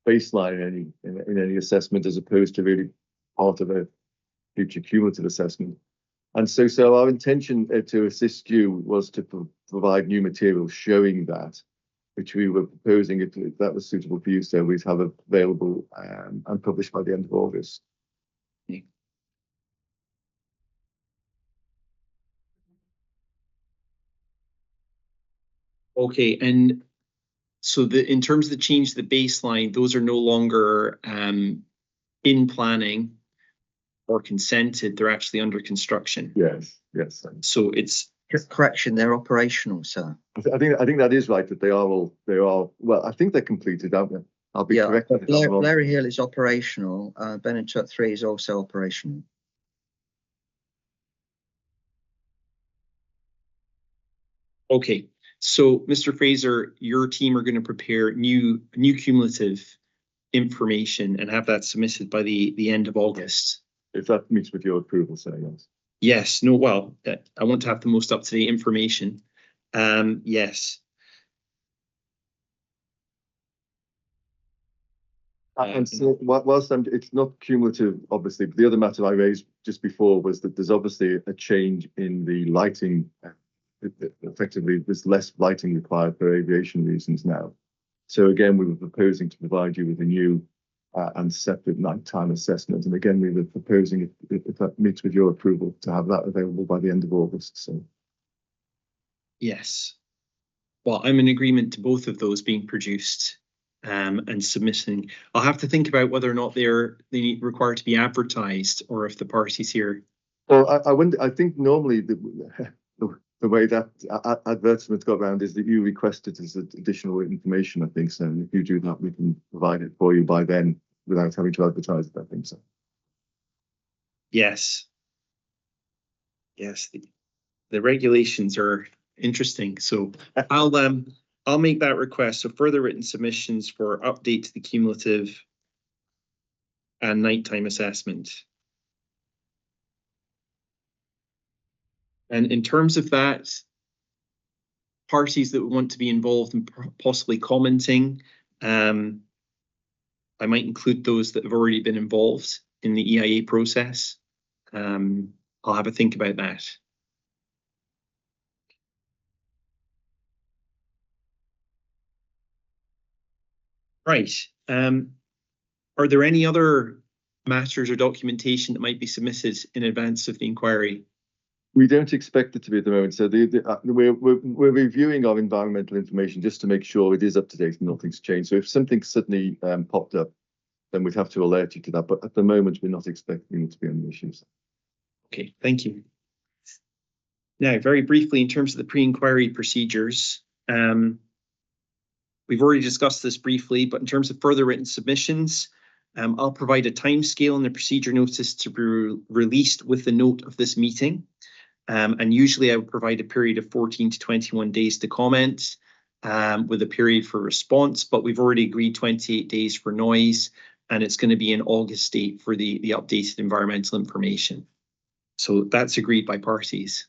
baseline in any assessment, as opposed to really part of a future cumulative assessment. And so our intention to assist you was to provide new material showing that, which we were proposing, if that was suitable for you, so we'd have available and published by the end of August. Okay, and so in terms of the change to the baseline, those are no longer in planning or consented, they're actually under construction. Yes. So it's Correction, they're operational, sir. I think that is right, that they are well, I think they're completed, aren't they? I'll be correct. Blairy Hill is operational. Benenturk 3 is also operational. okay. So, Mr. Fraser, your team are going to prepare new cumulative information and have that submitted by the end of August. If that meets with your approval, sir, yes. Yes. No. Well, I want to have the most up-to-date information. Yes. And so, whilst it's not cumulative, obviously, but the other matter I raised just before was that there's obviously a change in the lighting. Effectively, there's less lighting required for aviation reasons now. So again, we were proposing to provide you with a new and separate nighttime assessment. And again, we were proposing, if that meets with your approval, to have that available by the end of August. So Yes. Well, I'm in agreement to both of those being produced and submitting. I'll have to think about whether or not they require to be advertised, or if the parties here. Well, I think normally the way that advertisement got around is that you requested as additional information, I think so. And if you do that, we can provide it for you by then without having to advertise it, I think so. Yes. Yes, the regulations are interesting. So I'll make that request. So further written submissions for update to the cumulative and nighttime assessment. And in terms of that, parties that want to be involved in possibly commenting, I might include those that have already been involved in the EIA process. I'll have a think about that. Right. Are there any other matters or documentation that might be submitted in advance of the inquiry? We don't expect it to be at the moment. So we're reviewing our environmental information just to make sure it is up to date and nothing's changed. So if something suddenly popped up, then we'd have to alert you to that. But at the moment, we're not expecting it to be any issues. Okay, thank you. Now, very briefly, in terms of the pre-inquiry procedures, we've already discussed this briefly, but in terms of further written submissions, I'll provide a timescale in the procedure notice to be released with the note of this meeting. And usually I would provide a period of 14 to 21 days to comment with a period for response, but we've already agreed 28 days for noise, and it's going to be an August date for the updated environmental information. So that's agreed by parties.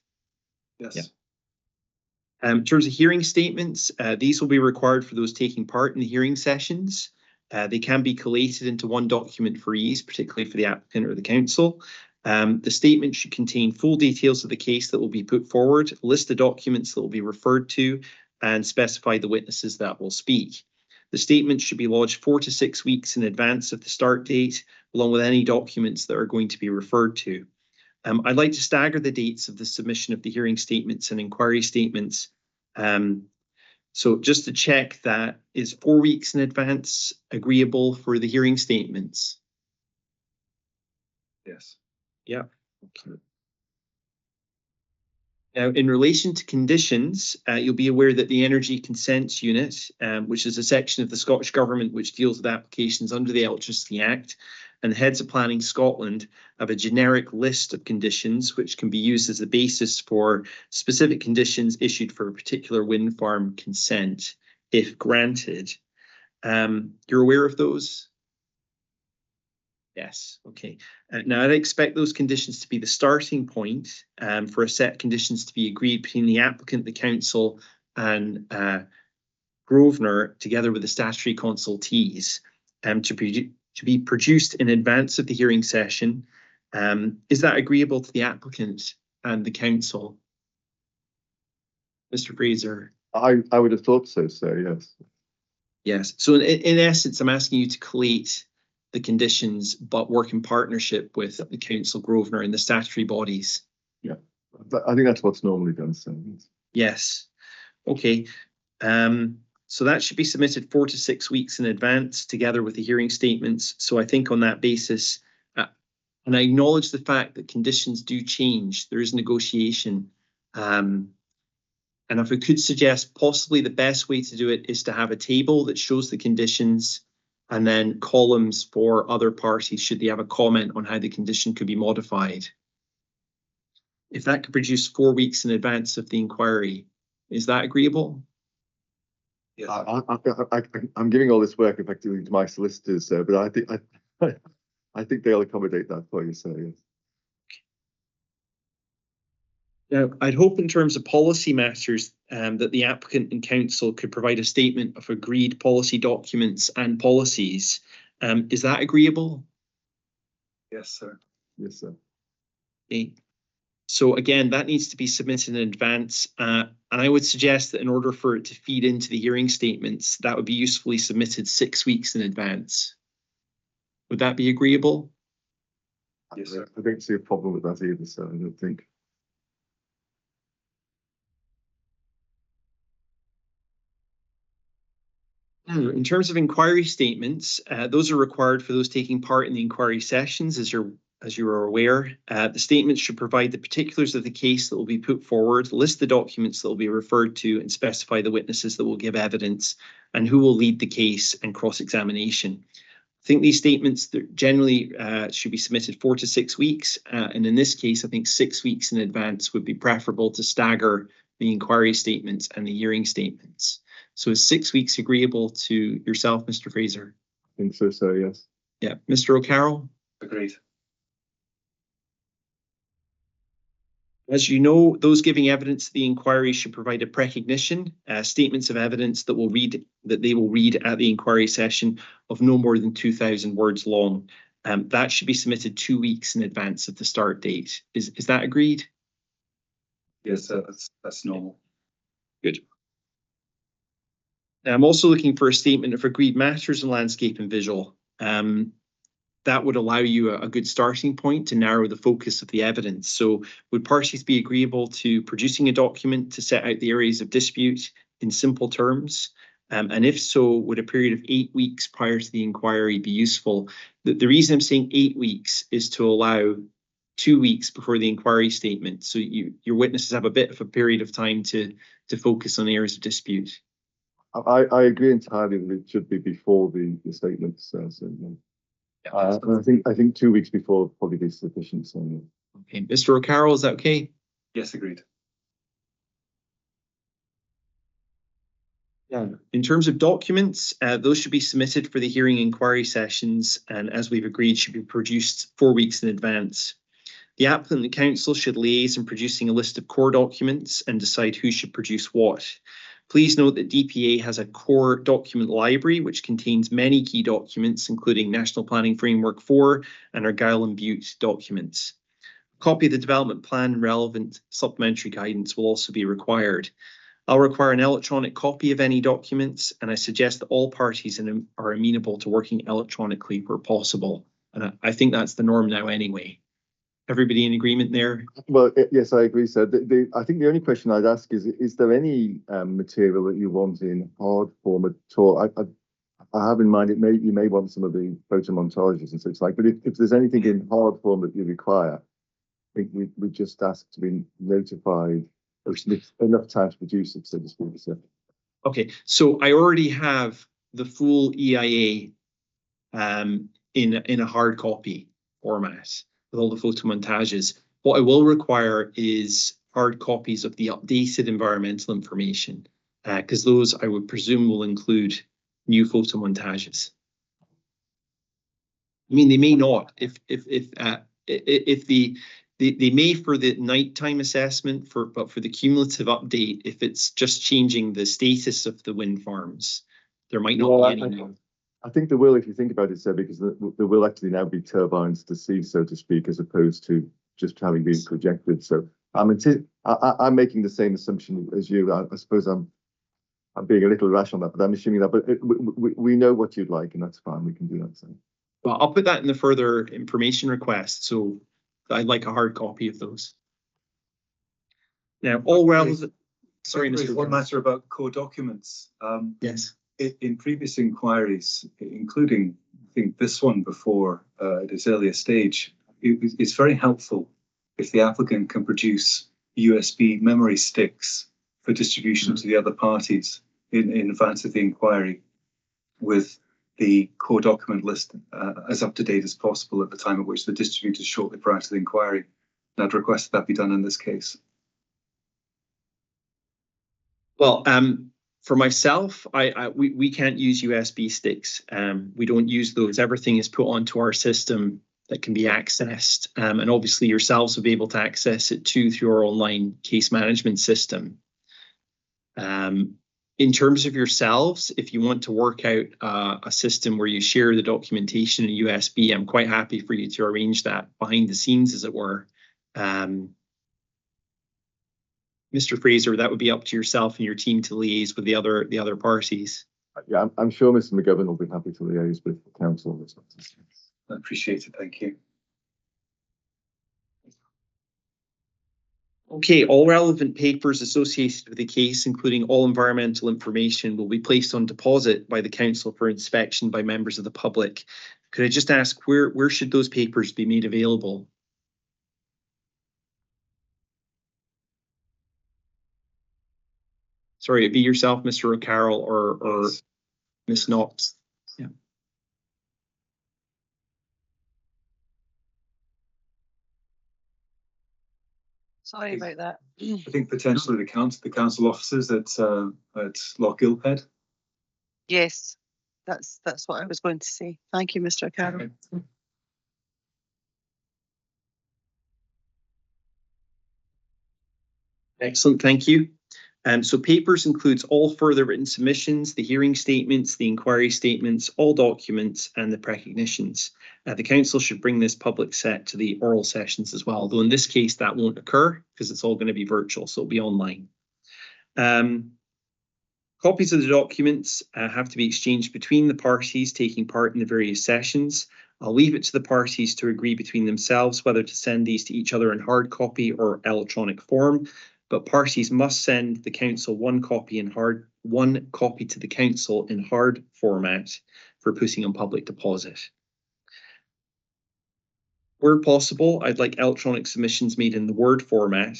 Yes. Yeah. In terms of hearing statements, these will be required for those taking part in the hearing sessions. They can be collated into one document for ease, particularly for the applicant or the council. The statement should contain full details of the case that will be put forward, list the documents that will be referred to, and specify the witnesses that will speak. The statement should be lodged 4 to 6 weeks in advance of the start date, along with any documents that are going to be referred to. I'd like to stagger the dates of the submission of the hearing statements and inquiry statements. So just to check, that is 4 weeks in advance agreeable for the hearing statements? Yes. Yeah. Okay. Now, in relation to conditions, you'll be aware that the Energy Consents Unit, which is a section of the Scottish Government which deals with applications under the Electricity Act, and the Heads of Planning Scotland have a generic list of conditions which can be used as the basis for specific conditions issued for a particular wind farm consent, if granted. You're aware of those? Yes, okay. Now, I'd expect those conditions to be the starting point for a set of conditions to be agreed between the applicant, the council, and Grosvenor, together with the statutory consultees, to be produced in advance of the hearing session. Is that agreeable to the applicant and the council? Mr. Fraser? I would have thought so, sir, yes. Yes. So in essence, I'm asking you to collate the conditions, but work in partnership with the council, Grosvenor, and the statutory bodies. Yeah, I think that's what's normally done, so yes. Okay. So that should be submitted 4 to 6 weeks in advance, together with the hearing statements. So I think on that basis, and I acknowledge the fact that conditions do change, there is negotiation. And if I could suggest, possibly the best way to do it is to have a table that shows the conditions and then columns for other parties should they have a comment on how the condition could be modified. If that could produce 4 weeks in advance of the inquiry, is that agreeable? Yes. I'm giving all this work effectively to my solicitors, sir, but I think they'll accommodate that for you, sir, yes. Now, I'd hope in terms of policy matters that the applicant and council could provide a statement of agreed policy documents and policies. Is that agreeable? Yes, sir. Yes, sir. Okay. So again, that needs to be submitted in advance. And I would suggest that in order for it to feed into the hearing statements, that would be usefully submitted 6 weeks in advance. Would that be agreeable? Yes, sir. I don't see a problem with that either, sir, I don't think. Now, in terms of inquiry statements, those are required for those taking part in the inquiry sessions, as you are aware. The statements should provide the particulars of the case that will be put forward, list the documents that will be referred to, and specify the witnesses that will give evidence and who will lead the case and cross-examination. I think these statements generally should be submitted 4 to 6 weeks. And in this case, I think 6 weeks in advance would be preferable to stagger the inquiry statements and the hearing statements. So is 6 weeks agreeable to yourself, Mr. Fraser? I think so, sir, yes. Yeah. Mr. O'Carroll? Agreed. As you know, those giving evidence to the inquiry should provide a precognition, statements of evidence that they will read at the inquiry session of no more than 2,000 words long. That should be submitted 2 weeks in advance of the start date. Is that agreed? Yes, that's normal. Good. Now, I'm also looking for a statement of agreed matters in landscape and visual. that would allow you a good starting point to narrow the focus of the evidence. So would parties be agreeable to producing a document to set out the areas of dispute in simple terms? And if so, would a period of 8 weeks prior to the inquiry be useful? The reason I'm saying 8 weeks is to allow 2 weeks before the inquiry statement. So your witnesses have a bit of a period of time to focus on areas of dispute. I agree entirely that it should be before the statements. I think 2 weeks before would probably be sufficient. So, Okay, Mr. O'Carroll, is that okay? Yes, agreed. Yeah. In terms of documents, those should be submitted for the hearing inquiry sessions, and as we've agreed, should be produced 4 weeks in advance. The applicant and council should liaise in producing a list of core documents and decide who should produce what. Please note that DPA has a core document library which contains many key documents, including National Planning Framework 4 and Argyll and Butte documents. A copy of the development plan and relevant supplementary guidance will also be required. I'll require an electronic copy of any documents, and I suggest that all parties are amenable to working electronically where possible. And I think that's the norm now anyway. Everybody in agreement there? well, yes, I agree. So I think the only question I'd ask is there any material that you want in hard form at all? I have in mind you may want some of the photo montages and such like, but if there's anything in hard form that you require, I think we just ask to be notified. Enough time to produce it, so to speak. So. Okay, so I already have the full EIA in a hard copy format with all the photo montages. What I will require is hard copies of the updated environmental information, because those I would presume will include new photo montages. I mean, they may not. If they may for the nighttime assessment, but for the cumulative update, if it's just changing the status of the wind farms, there might not be any. I think there will, if you think about it, sir, because there will actually now be turbines to see, so to speak, as opposed to just having been projected. So I'm making the same assumption as you. I suppose I'm being a little rash on that, but I'm assuming that. But we know what you'd like, and that's fine. We can do that. So. Well, I'll put that in the further information request. So I'd like a hard copy of those. Now, all relevant. Sorry, Mr. One matter about core documents. Yes. In previous inquiries, including I think this one before at its earlier stage, it's very helpful if the applicant can produce USB memory sticks for distribution to the other parties in advance of the inquiry, with the core document list as up to date as possible at the time at which they're distributed shortly prior to the inquiry. And I'd request that be done in this case. Well, for myself, we can't use USB sticks. We don't use those. Everything is put onto our system that can be accessed. And obviously yourselves will be able to access it too through our online case management system. In terms of yourselves, if you want to work out a system where you share the documentation in USB, I'm quite happy for you to arrange that behind the scenes, as it were. Mr. Fraser, that would be up to yourself and your team to liaise with the other parties. Yeah, I'm sure Mr. McGovern will be happy to liaise with the council on this. I appreciate it. Thank you. Okay, all relevant papers associated with the case, including all environmental information, will be placed on deposit by the council for inspection by members of the public. Could I just ask, where should those papers be made available? Sorry, it'd be yourself, Mr. O'Carroll, or yes. Ms. Knox. Yeah. Sorry about that. I think potentially the council offices at Loch Gilphead. Yes, that's what I was going to say. Thank you, Mr. O'Carroll. Okay. Excellent, thank you. So papers includes all further written submissions, the hearing statements, the inquiry statements, all documents, and the precognitions. The council should bring this public set to the oral sessions as well, though in this case that won't occur because it's all going to be virtual, so it'll be online. Copies of the documents have to be exchanged between the parties taking part in the various sessions. I'll leave it to the parties to agree between themselves whether to send these to each other in hard copy or electronic form, but parties must send the council one copy to the council in hard format for putting on public deposit. Where possible, I'd like electronic submissions made in the Word format.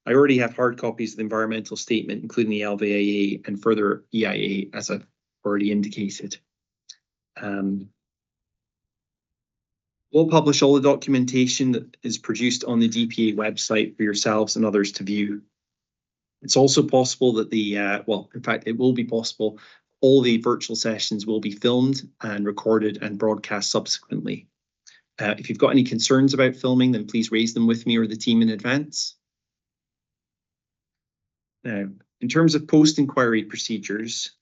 I already have hard copies of the environmental statement, including the LVIA and further EIA, as I've already indicated. We'll publish all the documentation that is produced on the DPA website for yourselves and others to view. It's also possible that in fact, it will be possible, all the virtual sessions will be filmed and recorded and broadcast subsequently. If you've got any concerns about filming, then please raise them with me or the team in advance. Now, in terms of post-inquiry procedures,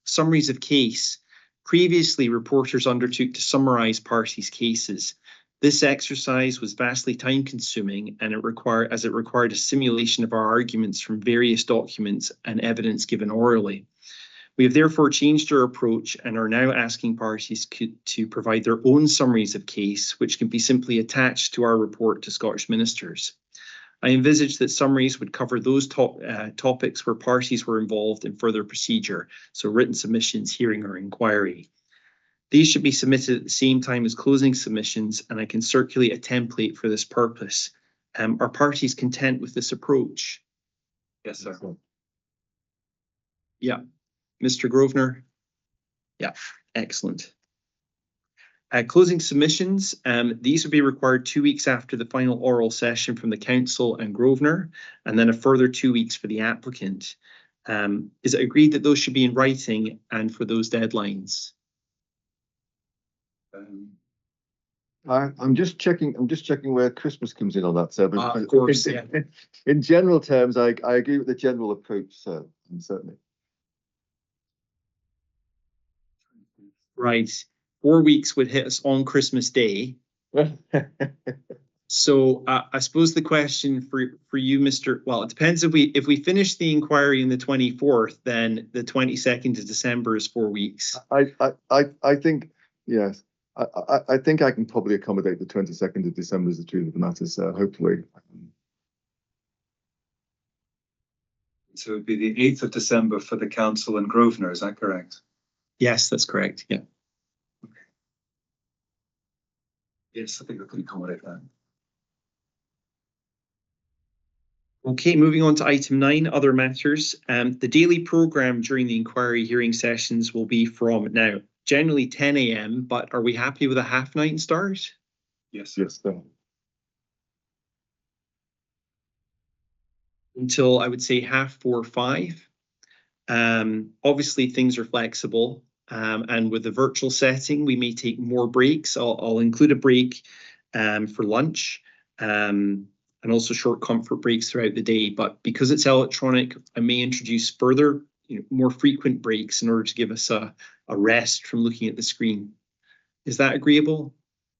summaries of case. Previously, reporters undertook to summarise parties' cases. This exercise was vastly time-consuming, and it required a simulation of our arguments from various documents and evidence given orally. We have therefore changed our approach and are now asking parties to provide their own summaries of case, which can be simply attached to our report to Scottish ministers. I envisage that summaries would cover those topics where parties were involved in further procedure, so written submissions, hearing or inquiry. These should be submitted at the same time as closing submissions, and I can circulate a template for this purpose. Are parties content with this approach? Yes, sir. Yeah. Mr. Grosvenor? Yeah, excellent. Closing submissions, these would be required 2 weeks after the final oral session from the council and Grosvenor, and then a further 2 weeks for the applicant. Is it agreed that those should be in writing and for those deadlines? I'm just checking where Christmas comes in on that, sir. Of course, yeah. In general terms, I agree with the general approach, sir, certainly. Right. 4 weeks would hit us on Christmas Day. So I suppose the question for you, Mr. Well, it depends if we finish the inquiry on the 24th, then the 22nd of December is 4 weeks. I think, yes. I think I can probably accommodate the 22nd of December as the truth of the matter, sir, hopefully. So it would be the 8th of December for the council and Grosvenor, is that correct? Yes, that's correct. Yeah. Okay. Yes, I think we can accommodate that. Okay, moving on to item 9, other matters. The daily programme during the inquiry hearing sessions will be from now, generally 10 a.m, but are we happy with a half-9 start? Yes, yes, sir. Until I would say 4:30, 5. Obviously, things are flexible, and with the virtual setting, we may take more breaks. I'll include a break for lunch. And also short comfort breaks throughout the day. But because it's electronic, I may introduce further, more frequent breaks in order to give us a rest from looking at the screen. Is that agreeable?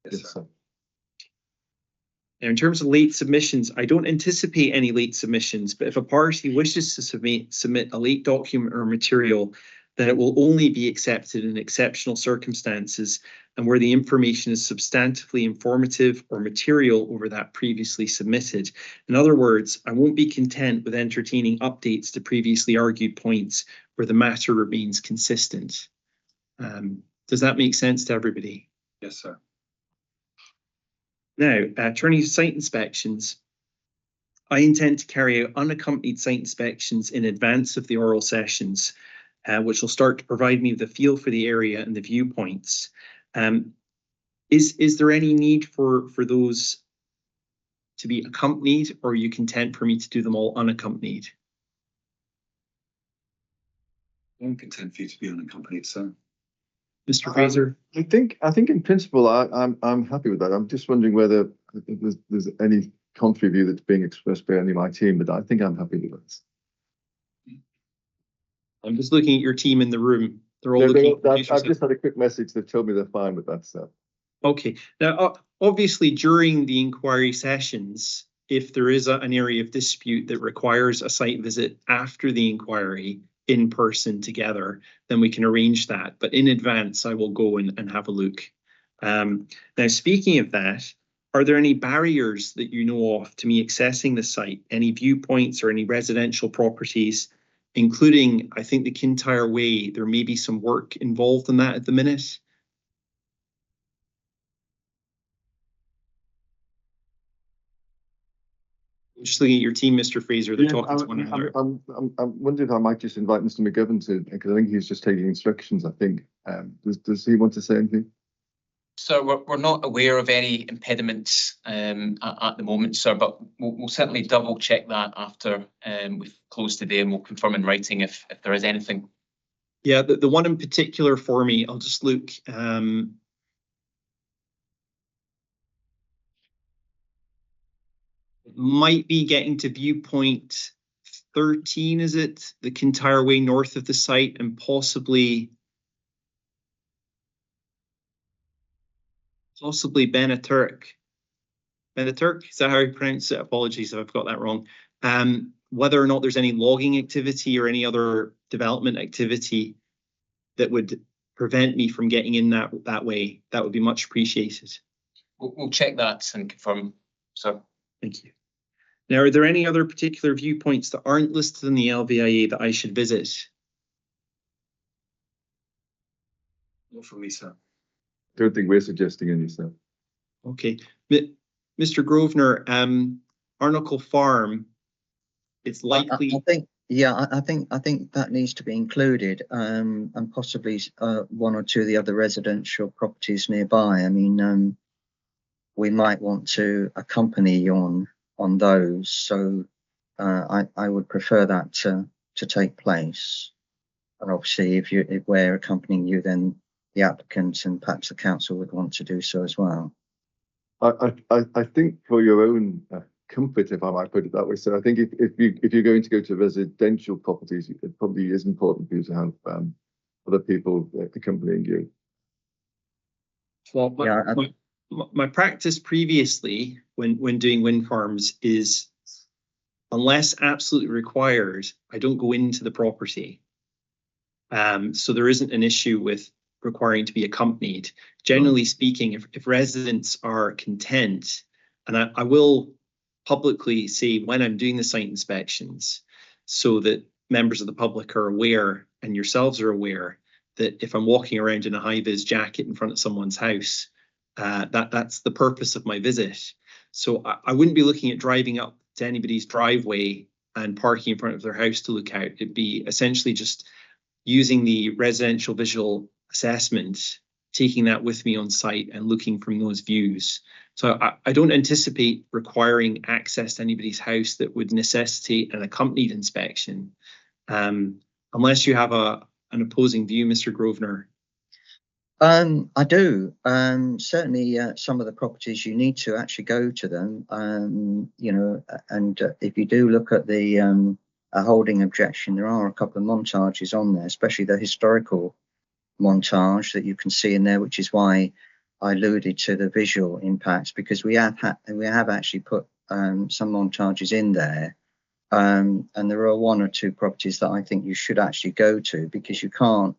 Yes, sir. Now, in terms of late submissions, I don't anticipate any late submissions, but if a party wishes to submit a late document or material, then it will only be accepted in exceptional circumstances and where the information is substantively informative or material over that previously submitted. In other words, I won't be content with entertaining updates to previously argued points where the matter remains consistent. Does that make sense to everybody? Yes, sir. Now, turning to site inspections, I intend to carry out unaccompanied site inspections in advance of the oral sessions, which will start to provide me with a feel for the area and the viewpoints. Is there any need for those to be accompanied, or are you content for me to do them all unaccompanied? I'm content for you to be unaccompanied, sir. Mr. Fraser? I think in principle, I'm happy with that. I'm just wondering whether there's any contrary view that's being expressed by any of my team, but I think I'm happy with that. I'm just looking at your team in the room. They're all looking. I've just had a quick message that told me they're fine with that stuff. Okay. Now, obviously, during the inquiry sessions, if there is an area of dispute that requires a site visit after the inquiry in person together, then we can arrange that. But in advance, I will go and have a look. Now, speaking of that, are there any barriers that you know of to me accessing the site? Any viewpoints or any residential properties, including, I think, the Kintyre Way? There may be some work involved in that at the minute. Just looking at your team, Mr. Fraser, they're talking to one another. I'm wondering if I might just invite Mr. McGovern to, because I think he's just taking instructions, I think. Does he want to say anything? So we're not aware of any impediments at the moment, sir, but we'll certainly double check that after we've closed today, and we'll confirm in writing if there is anything. Yeah, the one in particular for me, I'll just look. It might be getting to viewpoint 13, is it? The Kintyre Way north of the site, and possibly Benaturk. Benaturk, is that how you pronounce it? Apologies if I've got that wrong. Whether or not there's any logging activity or any other development activity that would prevent me from getting in that way, that would be much appreciated. We'll check that and confirm, sir. Thank you. Now, are there any other particular viewpoints that aren't listed in the LVIA that I should visit? Not from me, sir. Don't think we're suggesting any, sir. Okay. Mr. Grosvenor, Arnacle Farm, it's likely. I think that needs to be included, and possibly one or two of the other residential properties nearby. I mean, we might want to accompany on those, so I would prefer that to take place. And obviously, if we're accompanying you, then the applicants and perhaps the council would want to do so as well. I think for your own comfort, if I might put it that way, so I think if you're going to go to residential properties, it probably is important for you to have other people accompanying you. Well, my practice previously when doing wind farms is, unless absolutely required, I don't go into the property. So there isn't an issue with requiring to be accompanied. Generally speaking, if residents are content, and I will publicly say when I'm doing the site inspections, so that members of the public are aware and yourselves are aware that if I'm walking around in a high-vis jacket in front of someone's house, that's the purpose of my visit. So I wouldn't be looking at driving up to anybody's driveway and parking in front of their house to look out. It'd be essentially just using the residential visual assessment, taking that with me on site and looking from those views. So I don't anticipate requiring access to anybody's house that would necessitate an accompanied inspection, unless you have an opposing view, Mr. Grosvenor. I do. Certainly, some of the properties you need to actually go to them. You know, and if you do look at the holding objection, there are a couple of montages on there, especially the historical montage that you can see in there, which is why I alluded to the visual impacts, because we have actually put some montages in there, and there are one or two properties that I think you should actually go to, because you can't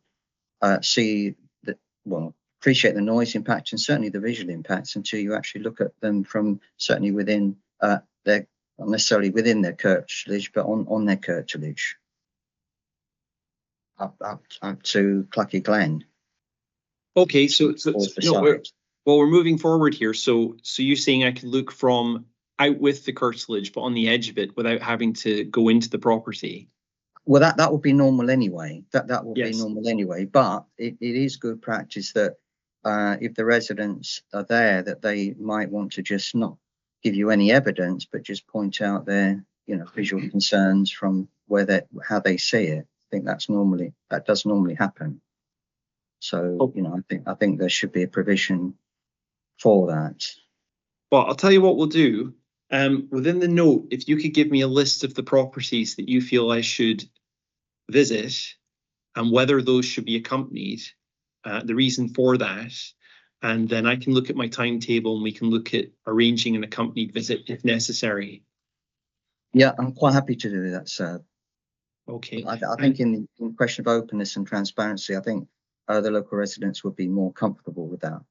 see the, well, appreciate the noise impact and certainly the visual impacts until you actually look at them from certainly within their, not necessarily within their curtilage, but on their curtilage. Up to Clachaig Glen. Okay, so we're moving forward here. So you're saying I could look from out with the curtilage, but on the edge of it without having to go into the property? Well, that would be normal anyway. That would be normal anyway. But it is good practice that if the residents are there, that they might want to just not give you any evidence, but just point out their visual concerns from how they see it. I think that does normally happen. So I think there should be a provision for that. Well, I'll tell you what we'll do. Within the note, if you could give me a list of the properties that you feel I should visit and whether those should be accompanied, the reason for that, and then I can look at my timetable and we can look at arranging an accompanied visit if necessary. Yeah, I'm quite happy to do that, sir. Okay. I think in the question of openness and transparency, I think the local residents would be more comfortable with that.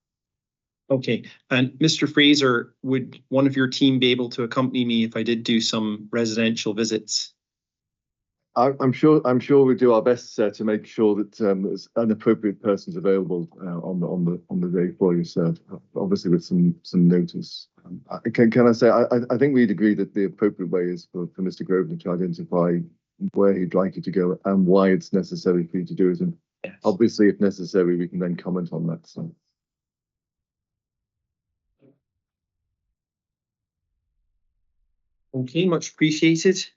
Okay, and Mr. Fraser, would one of your team be able to accompany me if I did do some residential visits? I'm sure we do our best, sir, to make sure that there's an appropriate person's available on the day for you, sir. Obviously, with some notice. Can I say I think we'd agree that the appropriate way is for Mr. Grosvenor to identify where he'd like you to go and why it's necessary for you to do it, and Yes. obviously, if necessary, we can then comment on that. So. Okay, much appreciated.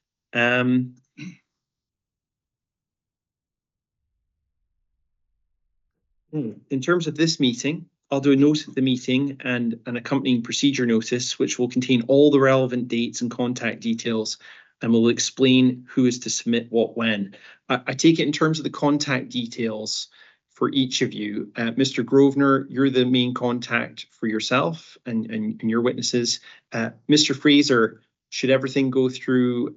In terms of this meeting, I'll do a note of the meeting and an accompanying procedure notice, which will contain all the relevant dates and contact details, and will explain who is to submit what when. I take it in terms of the contact details for each of you. Mr. Grosvenor, you're the main contact for yourself and your witnesses. Mr. Fraser, should everything go through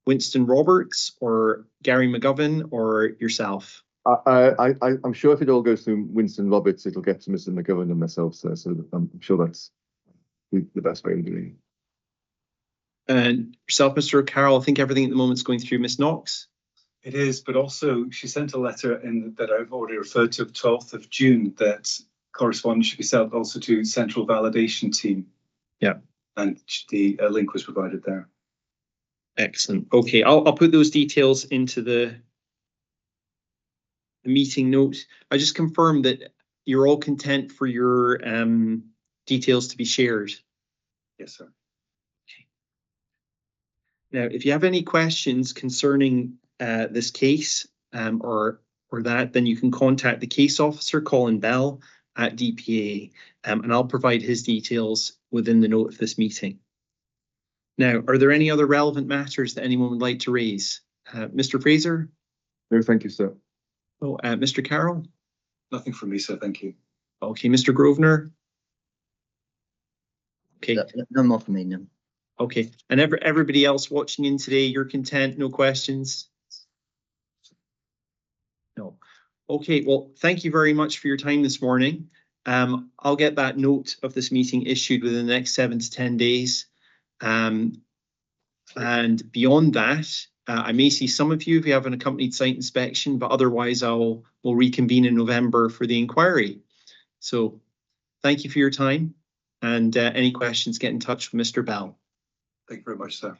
Winston Roberts or Gary McGovern or yourself? I'm sure if it all goes through Winston Roberts, it'll get to Mr. McGovern and myself, sir. So I'm sure that's the best way of doing it. And yourself, Mr. O'Carroll, I think everything at the moment is going through Miss Knox. It is, but also she sent a letter in that I've already referred to, the 12th of June, that correspondence should be sent also to Central Validation Team. Yeah. And the link was provided there. Excellent. Okay, I'll put those details into the meeting note. I just confirm that you're all content for your details to be shared. Yes, sir. Okay. Now, if you have any questions concerning this case or that, then you can contact the case officer, Colin Bell, at DPA, and I'll provide his details within the note of this meeting. Now, are there any other relevant matters that anyone would like to raise? Mr. Fraser? No, thank you, sir. Oh, Mr. Carroll? Nothing from me, sir. Thank you. Okay, Mr. Grosvenor? Okay. No more from me, no. Okay, and everybody else watching in today, you're content, no questions? No. Okay, well, thank you very much for your time this morning. I'll get that note of this meeting issued within the next 7 to 10 days. And beyond that, I may see some of you if you have an accompanied site inspection, but otherwise we'll reconvene in November for the inquiry. So thank you for your time, and any questions, get in touch with Mr. Bell. Thank you very much, sir.